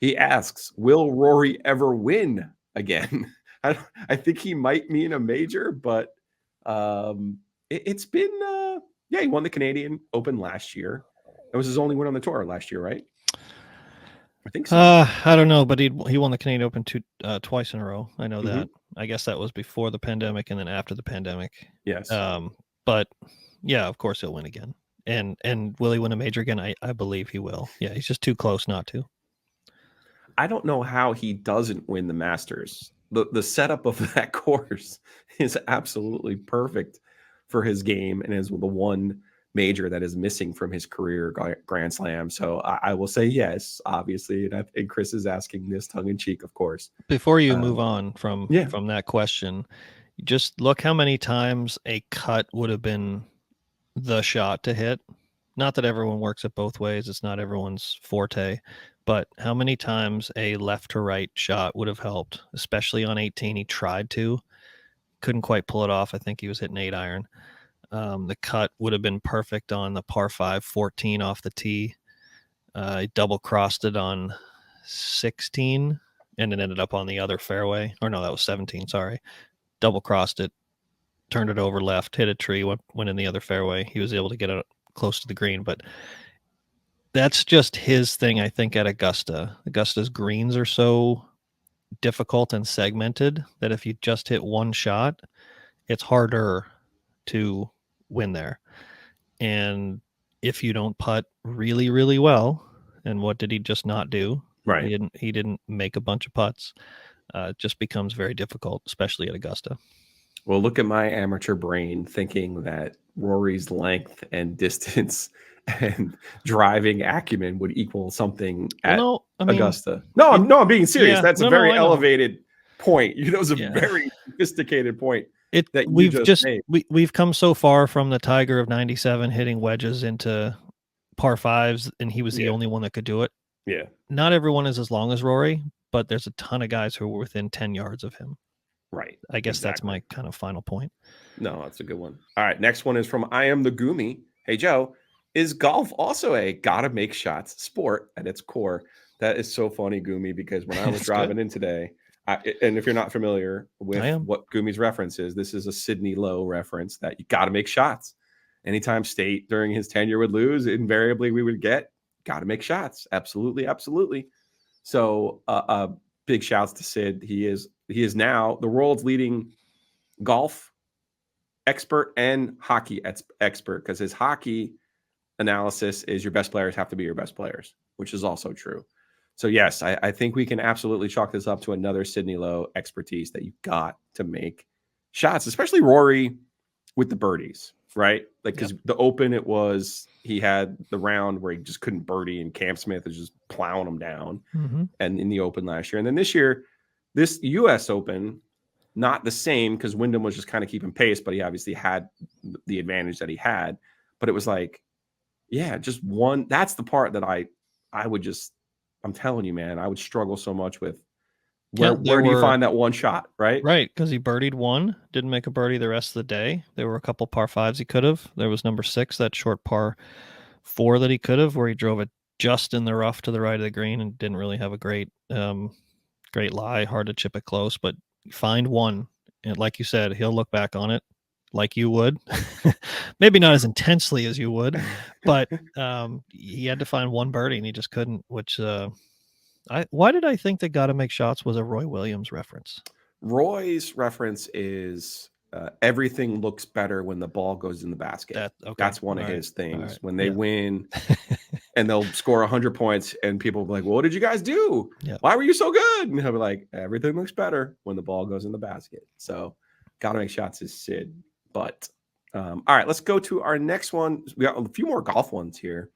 He asks, will Rory ever win again? I think he might mean a major, but it's been, he won the Canadian Open last year. That was his only win on the tour last year, right? I think so. I don't know, but he won the Canadian Open twice in a row. I know that. I guess that was before the pandemic and then after the pandemic. Yes. But yeah, of course he'll win again. And will he win a major again? I believe he will. Yeah, he's just too close not to. I don't know how he doesn't win the Masters. The setup of that course is absolutely perfect for his game and is the one major that is missing from his career Grand Slam. So I will say yes, obviously. And Chris is asking this tongue in cheek, of course. Before you move on from that question, just look how many times a cut would have been the shot to hit. Not that everyone works it both ways. It's not everyone's forte. But how many times a left to right shot would have helped, especially on 18. He tried to. Couldn't quite pull it off. I think he was hitting 8-iron. The cut would have been perfect on the par 5, 14 off the tee. He double crossed it on 16 and it ended up on the other fairway. Or no, that was 17, sorry. Double crossed it, turned it over left, hit a tree, went in the other fairway. He was able to get it close to the green, but that's just his thing, I think, at Augusta. Augusta's greens are so difficult and segmented that if you just hit one shot, it's harder to win there. And if you don't putt really, really well, And what did he just not do? Right. He didn't make a bunch of putts. It just becomes very difficult, especially at Augusta. Well, look at my amateur brain thinking that Rory's length and distance and driving acumen would equal something Well, at no, I mean, Augusta. No, I'm being serious. yeah, That's a no, very I know. elevated point. That was a Yeah. very sophisticated point that you We've just made. we've come so far from the Tiger of '97 hitting wedges into par fives, and he was the Yeah. only one that could do it. Yeah. Not everyone is as long as Rory, but there's a ton of guys who are within 10 yards of him. Right. I guess that's Exactly. my kind of final point. No, that's a good one. All right. Next one is from I Am the Goomy. Hey, Joe, is golf also a gotta make shots sport at its core? That is so funny, Goomy, because when I was It's driving good. in today, and if you're not familiar I with am. what Goomy's reference is, this is a Sidney Lowe reference that you got to make shots. Anytime State during his tenure would lose, invariably we would get got to make shots. Absolutely, absolutely. So, big shouts to Sid. He is now the world's leading golf expert and hockey expert, because his hockey analysis is your best players have to be your best players, which is also true. So yes, I think we can absolutely chalk this up to another Sidney Lowe expertise that you got to make shots, especially Rory with the birdies, right? Like, because the Open, he had the round where he just couldn't birdie, and Cam Smith is just plowing him down. Mm-hmm. And in the Open last year, and then this year, this U.S. Open, not the same because Wyndham was just kind of keeping pace, but he obviously had the advantage that he had. But it was like, yeah, just one. That's the part that I would just, I'm telling you, man, I would struggle so much with. Where do you find that one shot, right? Right, because he birdied one, didn't make a birdie the rest of the day. There were a couple par fives he could have. There was number 6, that short par 4 that he could have, where he drove it just in the rough to the right of the green and didn't really have a great lie. Hard to chip it close, but find one, and like you said, he'll look back on it like you would. Maybe not as intensely as you would, but he had to find one birdie and he just couldn't, which why did I think that gotta make shots was a Roy Williams reference? Roy's reference is everything looks better when the ball goes in the basket. That's one of his things. When they win and they'll score 100 points and people will be like, well, what did you guys do? Why were you so good? And he'll be like, everything looks better when the ball goes in the basket. So gotta make shots is Sid. But all right, let's go to our next one. We got a few more golf ones here.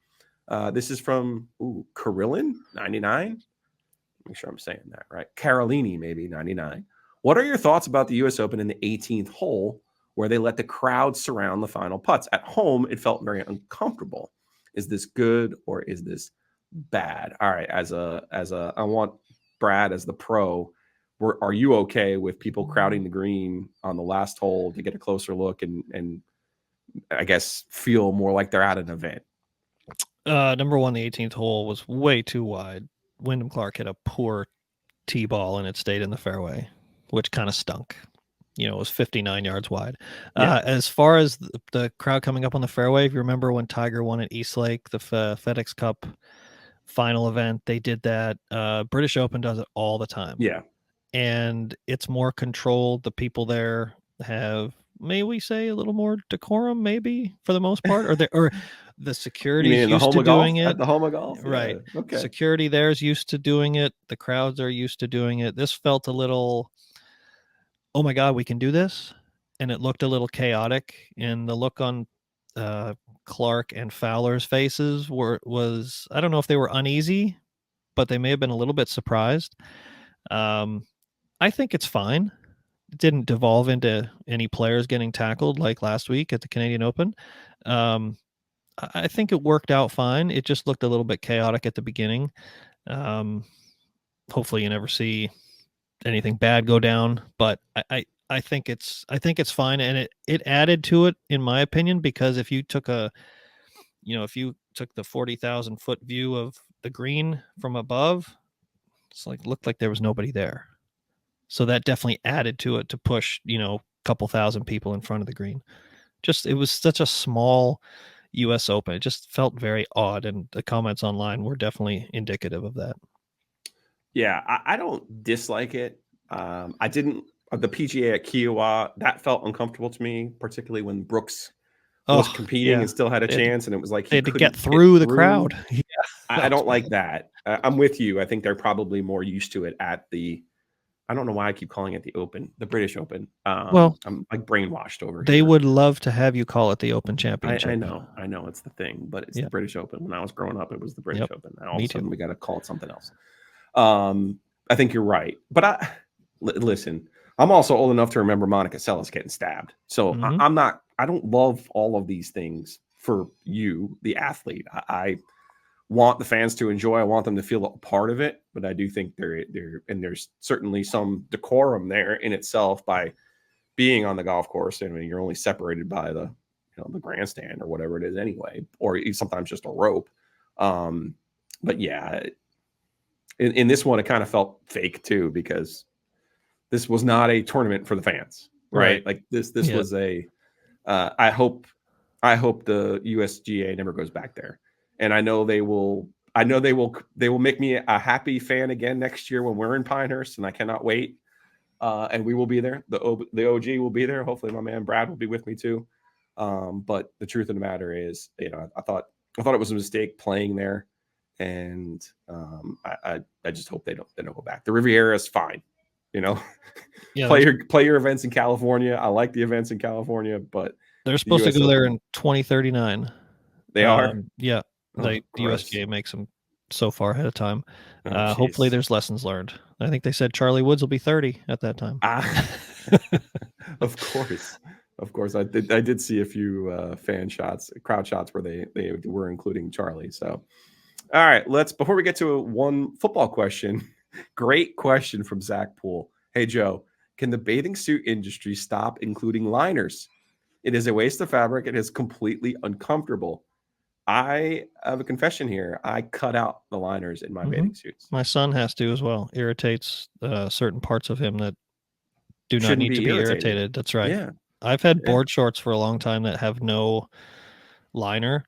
This is from Carillon 99. Make sure I'm saying that right. Carolini, maybe 99. What are your thoughts about the U.S. Open in the 18th hole, where they let the crowd surround the final putts? At home, it felt very uncomfortable. Is this good or is this bad? All right, I want Brad as the pro. Are you okay with people crowding the green on the last hole to get a closer look and I guess feel more like they're at an event? Number 1, the 18th hole was way too wide. Wyndham Clark hit a poor tee ball and it stayed in the fairway, which kind of stunk. It was 59 yards wide. As far as the crowd coming up on the fairway, if you remember when Tiger won at Eastlake, the FedEx Cup final event, they did that. British Open does it all the time. Yeah. And it's more controlled. The people there have, may we say, a little more decorum, maybe, for the most part, or the security is used to doing it at the home of golf, right? Yeah. Okay. Security there is used to doing it. The crowds are used to doing it. This felt a little, oh my God, we can do this, and it looked a little chaotic. And the look on Clark and Fowler's faces was I don't know if they were uneasy, but they may have been a little bit surprised. I think it's fine. It didn't devolve into any players getting tackled like last week at the Canadian Open. I think it worked out fine. It just looked a little bit chaotic at the beginning. Hopefully you never see anything bad go down, but I think it's fine. And it added to it, in my opinion, because if you took the 40,000 foot view of the green from above, it's looked like there was nobody there. So that definitely added to it to push, a couple thousand people in front of the green. It was such a small U.S. Open. It just felt very odd, and the comments online were definitely indicative of that. Yeah, I don't dislike it. I didn't. The PGA at Kiowa, that felt uncomfortable to me, particularly when Brooks was competing and still had a chance, and it was like he had to get through the crowd. Yeah. I don't like that. I'm with you. I think they're probably more used to it at the. I don't know why I keep calling it the Open, the British Open. Well, I'm like brainwashed over they here. would love to have you call it the Open Championship. I know it's the thing, but it's the British Open. When I was growing up, it was the British Open. Now all of a sudden we got to call it something else. I think you're right, but listen. I'm also old enough to remember Monica Seles getting stabbed, so I'm not. I don't love all of these things for you, the athlete. I want the fans to enjoy. I want them to feel a part of it, but I do think and there's certainly some decorum there in itself by being on the golf course. I mean, you're only separated by the the grandstand or whatever it is anyway, or sometimes just a rope. But yeah, in this one, it kind of felt fake too, because this was not a tournament for the fans, right? Like this was a. I hope the USGA never goes back there. And I know they will make me a happy fan again next year when we're in Pinehurst, and I cannot wait. And we will be there. The OG will be there. Hopefully my man Brad will be with me too. But the truth of the matter is, I thought it was a mistake playing there. And I just hope they don't go back. The Riviera is fine. Play your events in California. I like the events in California, but they're supposed to go there in 2039. They are. Yeah. The USGA makes them so far ahead of time. Hopefully there's lessons learned. I think they said Charlie Woods will be 30 at that time. Of course. I did see a few crowd shots where they were including Charlie. So, all right, before we get to one football question, great question from Zach Poole. Hey, Joe, can the bathing suit industry stop including liners? It is a waste of fabric. It is completely uncomfortable. I have a confession here. I cut out the liners in my bathing suits. My son has to as well. Irritates certain parts of him that do not need to be irritated. That's right. Yeah. I've had board shorts for a long time that have no liner,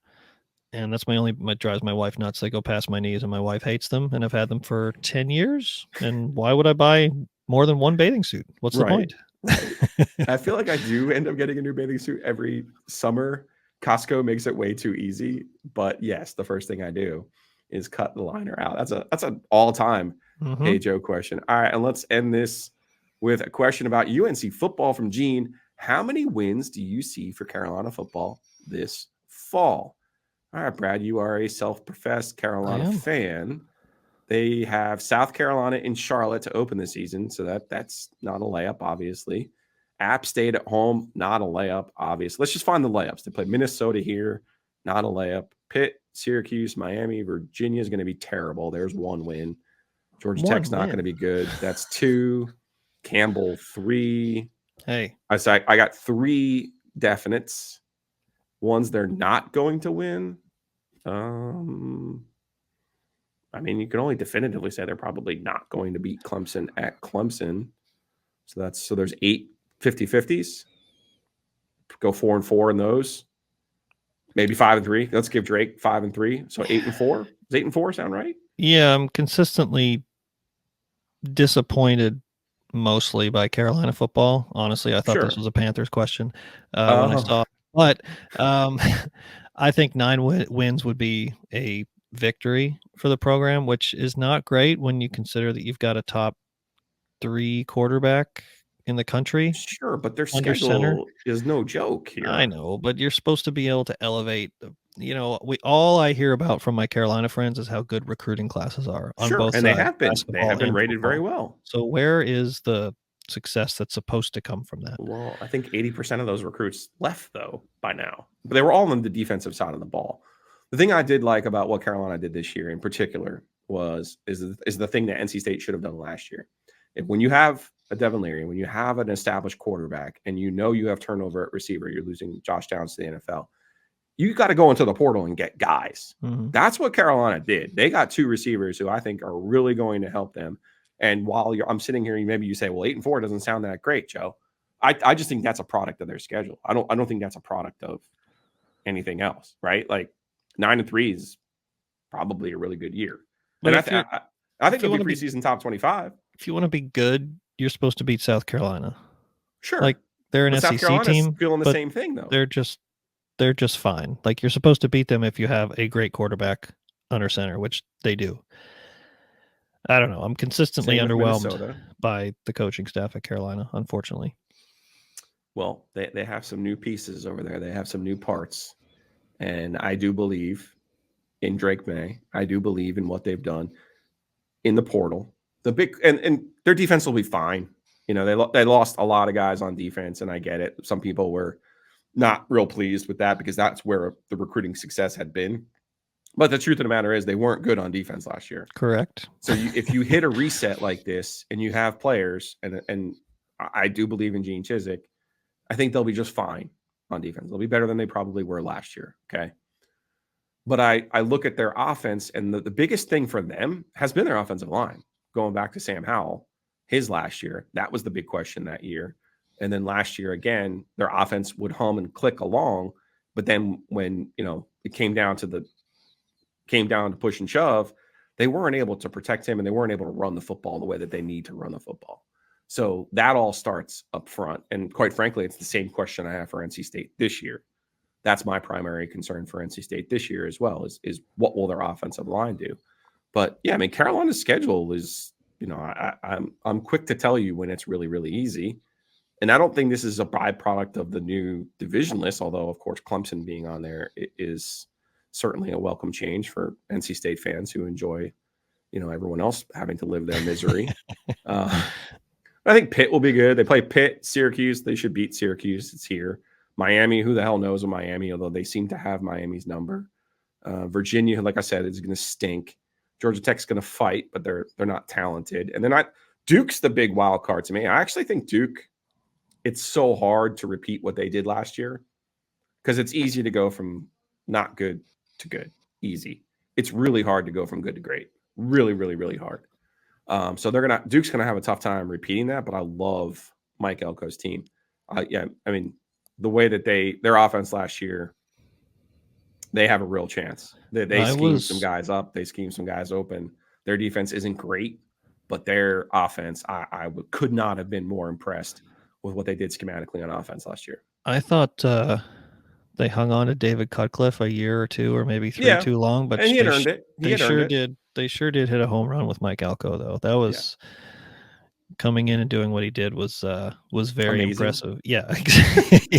and that's what drives my wife nuts. They go past my knees, and my wife hates them, and I've had them for 10 years. And why would I buy more than one bathing suit? What's the point? Right. I feel like I do end up getting a new bathing suit every summer. Costco makes it way too easy, but yes, the first thing I do is cut the liner out. That's an all-time Hey Joe question. All right, and let's end this with a question about UNC football from Gene. How many wins do you see for Carolina football this fall? All right, Brad, you are a self-professed Carolina fan. They have South Carolina in Charlotte to open the season, so that's not a layup, obviously. App State at home, not a layup, obviously. Let's just find the layups. They play Minnesota here, not a layup. Pitt, Syracuse, Miami, Virginia is going to be terrible. There's one win. Georgia Tech's not going to be good. That's 2. Campbell, 3. Hey. I got 3 definites. Ones they're not going to win. I mean, you can only definitively say they're probably not going to beat Clemson at Clemson. So there's 8 50-50s. Go 4-4 in those. Maybe 5-3. Let's give Drake 5-3. So 8-4. Does 8-4 sound right? Yeah, I'm consistently disappointed mostly by Carolina football. Honestly, I thought this was a Panthers question when I saw it. But I think 9 wins would be a victory for the program, which is not great when you consider that you've got a top 3 quarterback in the country. Sure, but their schedule is no joke here. I know, but you're supposed to be able to elevate. All I hear about from my Carolina friends is how good recruiting classes are on both sides. And they have been rated very well. So where is the success that's supposed to come from that? Well, I think 80% of those recruits left though by now, but they were all on the defensive side of the ball. The thing I did like about what Carolina did this year in particular is the thing that NC State should have done last year. When you have a Devin Leary, when you have an established quarterback, and you have turnover at receiver, you're losing Josh Downs to the NFL. You got to go into the portal and get guys. That's what Carolina did. They got 2 receivers who I think are really going to help them. And while I'm sitting here, maybe you say, well, 8-4 doesn't sound that great, Joe. I just think that's a product of their schedule. I don't think that's a product of anything else, right? Like 9-3 is probably a really good year. But I think they'll be preseason top 25. If you want to be good, you're supposed to beat South Carolina. Sure. Like they're an SEC team. Feeling the same thing though. They're just fine. Like you're supposed to beat them if you have a great quarterback under center, which they do. I don't know. I'm consistently Same with underwhelmed Minnesota. by the coaching staff at Carolina, unfortunately. Well, they have some new pieces over there. They have some new parts. And I do believe in Drake May. I do believe in what they've done in the portal. The big and their defense will be fine. You know, they lost a lot of guys on defense, and I get it. Some people were not real pleased with that because that's where the recruiting success had been. But the truth of the matter is they weren't good on defense last year. Correct. So if you hit a reset like this and you have players, and I do believe in Gene Chizik, I think they'll be just fine on defense. They'll be better than they probably were last year. Okay. But I look at their offense, and the biggest thing for them has been their offensive line. Going back to Sam Howell, his last year, that was the big question that year. And then last year, again, their offense would hum and click along. But then when, it came down to push and shove, they weren't able to protect him, and they weren't able to run the football the way that they need to run the football. So that all starts up front. And quite frankly, it's the same question I have for NC State this year. That's my primary concern for NC State this year as well, is what will their offensive line do? But yeah, I mean, Carolina's schedule is, I'm quick to tell you when it's really, really easy. And I don't think this is a byproduct of the new division list, although, of course, Clemson being on there is certainly a welcome change for NC State fans who enjoy, everyone else having to live their misery. I think Pitt will be good. They play Pitt, Syracuse. They should beat Syracuse. It's here. Miami, who the hell knows of Miami, although they seem to have Miami's number. Virginia, like I said, is going to stink. Georgia Tech's going to fight, but they're not talented. And then Duke's the big wild card to me. I actually think Duke, it's so hard to repeat what they did last year because it's easy to go from not good to good. Easy. It's really hard to go from good to great. Really, really, really hard. So Duke's going to have a tough time repeating that, but I love Mike Elko's team. The way that their offense last year, they have a real chance. They schemed some guys up. They schemed some guys open. Their defense isn't great, but their offense, I could not have been more impressed with what they did schematically on offense last year. I thought they hung on to David Cutcliffe a year or two, or maybe three too long, but he had earned it. They sure did hit a home run with Mike Elko, though. That was coming in and doing what he did was very amazing. Impressive. Yeah,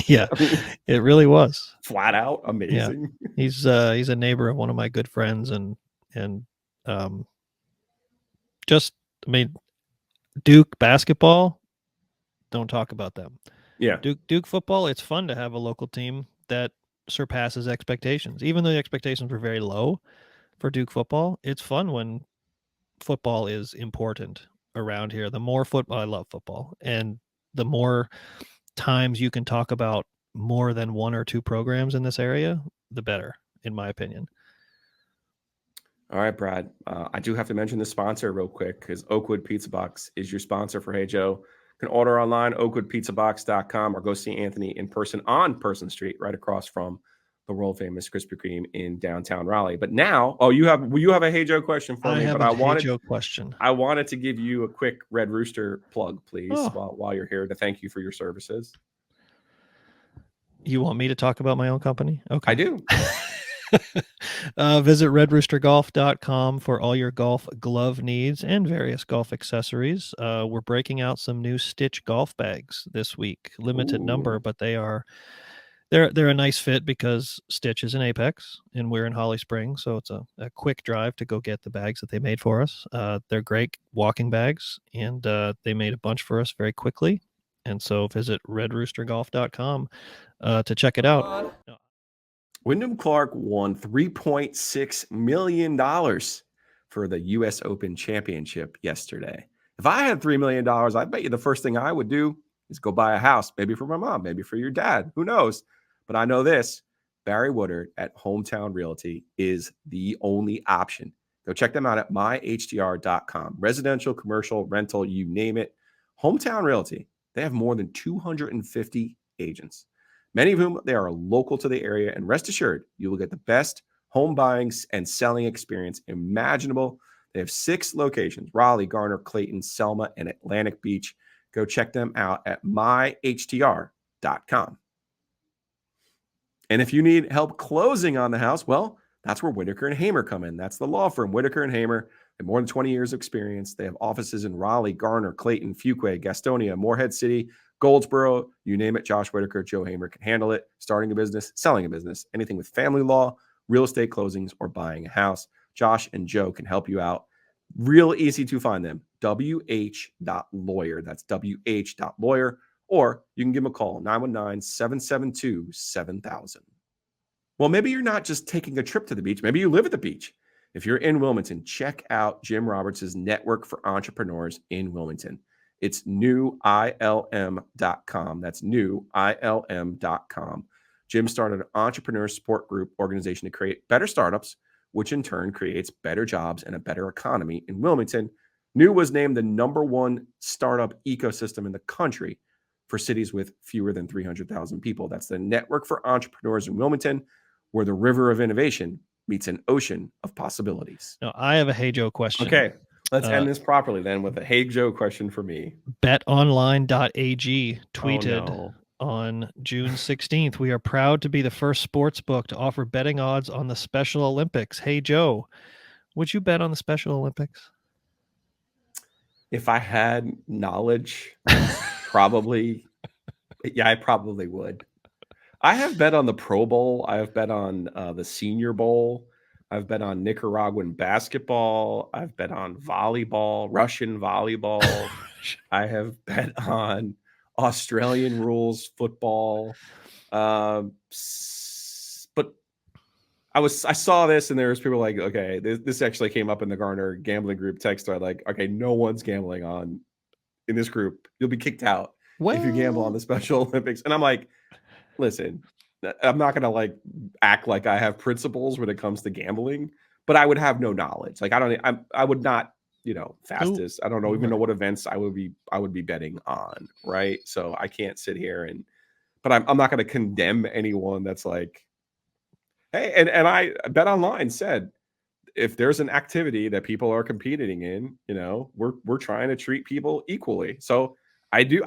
yeah, it really was flat out amazing. Yeah. He's a neighbor of one of my good friends, and Duke basketball. Don't talk about them. Yeah, Duke football. It's fun to have a local team that surpasses expectations, even though the expectations were very low for Duke football. It's fun when football is important around here. The more football, I love football, and the more times you can talk about more than one or two programs in this area, the better, in my opinion. All right, Brad. I do have to mention the sponsor real quick because Oakwood Pizza Box is your sponsor for HeyJoe. You can order online, oakwoodpizzabox.com, or go see Anthony in person on Person Street, right across from the world famous Krispy Kreme in downtown Raleigh. But now, you have a HeyJoe question for me. But I wanted to give you a quick Red Rooster plug, please, while you're here, to thank you for your services. You want me to talk about my own company? Okay, I do. Visit redroostergolf.com for all your golf glove needs and various golf accessories. We're breaking out some new Stitch golf bags this week. Limited number, but they're a nice fit because Stitch is in Apex and we're in Holly Springs, so it's a quick drive to go get the bags that they made for us. They're great walking bags, and they made a bunch for us very quickly. And so visit redroostergolf.com to check it out. Wyndham Clark won $3.6 million for the U.S. Open Championship yesterday. If I had $3 million, I bet you the first thing I would do is go buy a house, maybe for my mom, maybe for your dad. Who knows? But I know this, Barry Woodard at Hometown Realty is the only option. Go check them out at myhtr.com. Residential, commercial, rental, you name it. Hometown Realty, they have more than 250 agents, many of whom they are local to the area, and rest assured, you will get the best home buying and selling experience imaginable. They have 6 locations: Raleigh, Garner, Clayton, Selma, and Atlantic Beach. Go check them out at myhtr.com. And if you need help closing on the house, well, That's where Whitaker and Hamer come in. That's the law firm, Whitaker and Hamer. They have more than 20 years of experience. They have offices in Raleigh, Garner, Clayton, Fuquay, Gastonia, Morehead City, Goldsboro, you name it. Josh Whitaker, Joe Hamer can handle it. Starting a business, selling a business, anything with family law, real estate closings, or buying a house. Josh and Joe can help you out. Real easy to find them. wh.lawyer. That's wh.lawyer. Or you can give them a call, 919-772-7000. Well, maybe you're not just taking a trip to the beach. Maybe you live at the beach. If you're in Wilmington, check out Jim Roberts' Network for Entrepreneurs in Wilmington. It's newilm.com. That's newilm.com. Jim started an entrepreneur support group organization to create better startups, which in turn creates better jobs and a better economy in Wilmington. New was named the #1 startup ecosystem in the country for cities with fewer than 300,000 people. That's the Network for Entrepreneurs in Wilmington, where the river of innovation meets an ocean of possibilities. Now, I have a HeyJoe question. Okay, let's end this properly then with a HeyJoe question for me. BetOnline.ag tweeted on June 16th, we are proud to be the first sports book to offer betting odds on the Special Olympics. Hey, Joe, would you bet on the Special Olympics? If I had knowledge, probably. Yeah, I probably would. I have bet on the Pro Bowl. I have bet on the Senior Bowl. I've bet on Nicaraguan basketball. I've bet on volleyball, Russian volleyball. I have bet on Australian rules football. But I saw this and there was people like, okay, this actually came up in the Garner gambling group text thread. Like, okay, no one's gambling in this group. You'll be kicked out if you gamble on the Special Olympics. And I'm like, listen, I'm not gonna like act like I have principles when it comes to gambling, but I would have no knowledge. Like I would not, fastest. I don't even know what events I would be betting on, right? So I can't sit here but I'm not gonna condemn anyone that's like, hey, and I Bet Online said if there's an activity that people are competing in, we're trying to treat people equally. So I do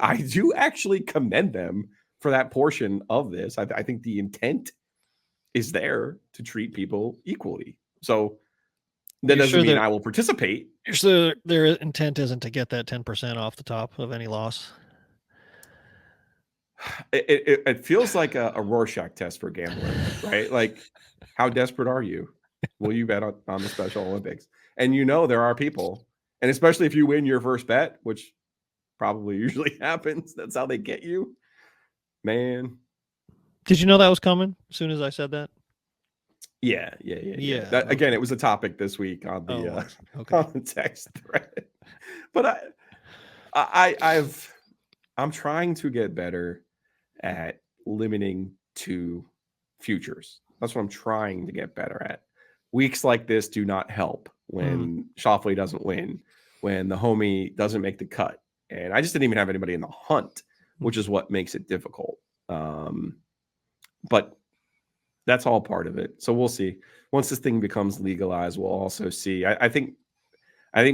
actually commend them for that portion of this. I think the intent is there to treat people equally. So that doesn't mean I will participate. You're sure their intent isn't to get that 10% off the top of any loss? It feels like a Rorschach test for gambling, right? Like, how desperate are you? Will you bet on the Special Olympics? And there are people, and especially if you win your first bet, which probably usually happens, that's how they get you. Man. Did you know that was coming as soon as I said that? Yeah. Again, it was a topic this week on the on the text thread. But I'm trying to get better at limiting to futures. That's what I'm trying to get better at. Weeks like this do not help when Schauffele doesn't win, when the homie doesn't make the cut. And I just didn't even have anybody in the hunt, which is what makes it difficult. But that's all part of it. So we'll see. Once this thing becomes legalized, we'll also see. I think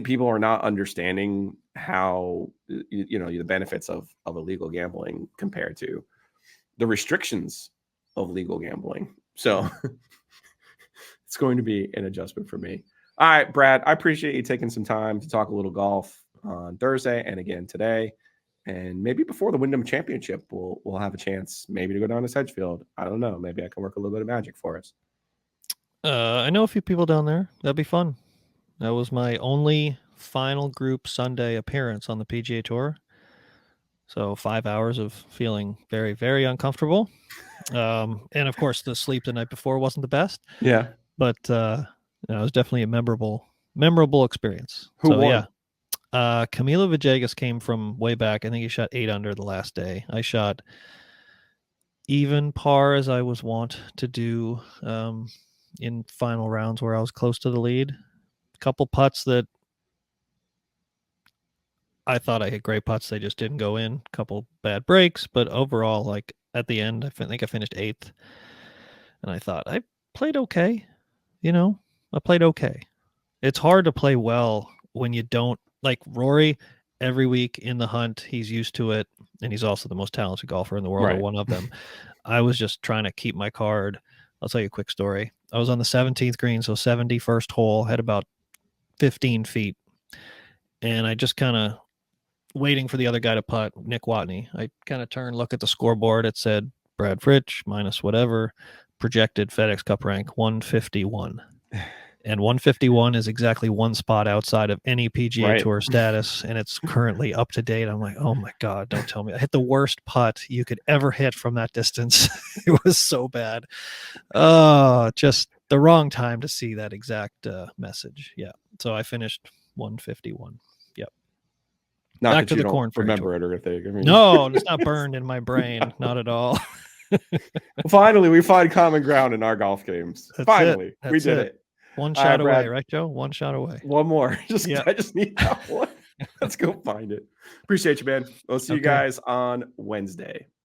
people are not understanding how the benefits of illegal gambling compared to the restrictions of legal gambling. So it's going to be an adjustment for me. All right, Brad, I appreciate you taking some time to talk a little golf on Thursday and again today. And maybe before the Wyndham Championship, we'll have a chance maybe to go down to Sedgefield. I don't know. Maybe I can work a little bit of magic for us. I know a few people down there. That'd be fun. That was my only final group Sunday appearance on the PGA Tour. So 5 hours of feeling very, very uncomfortable. And of course, the sleep the night before wasn't the best. Yeah. But it was definitely a memorable experience. Who won? Yeah. Camilo Villegas came from way back. I think he shot 8 under the last day. I shot even par as I was wont to do in final rounds where I was close to the lead. A couple putts that I thought I hit great putts. They just didn't go in. A couple bad breaks, but overall, like at the end, I think I finished 8th. And I thought I played okay. I played okay. It's hard to play well when you don't, like Rory, every week in the hunt, he's used to it. And he's also the most talented golfer in the world, or one of them. I was just trying to keep my card I'll tell you a quick story. I was on the 17th green, so 71st hole, had about 15 feet. And I just kind of waiting for the other guy to putt, Nick Watney. I kind of turned, look at the scoreboard. It said Brad Fritsch minus whatever, projected FedEx Cup rank 151. And 151 is exactly one spot outside of any PGA Right. Tour status, and it's currently up to date. I'm like, oh my God, don't tell me. I hit the worst putt you could ever hit from that distance. It was so bad. Oh, just the wrong time to see that exact message. Yeah. So I finished 151. Yep. Not Back that to you the don't Corn Ferry remember Tour. it or anything. I mean, No, it's not burned in my brain. Not at all. finally, we find common ground in our golf games. That's Finally, it. we That's did it. it. One All shot right, away, Brad. right, Joe? One shot away. One more. Yeah. I just need that one. Let's go find it. Appreciate you, man. We'll see you Okay. guys on Wednesday.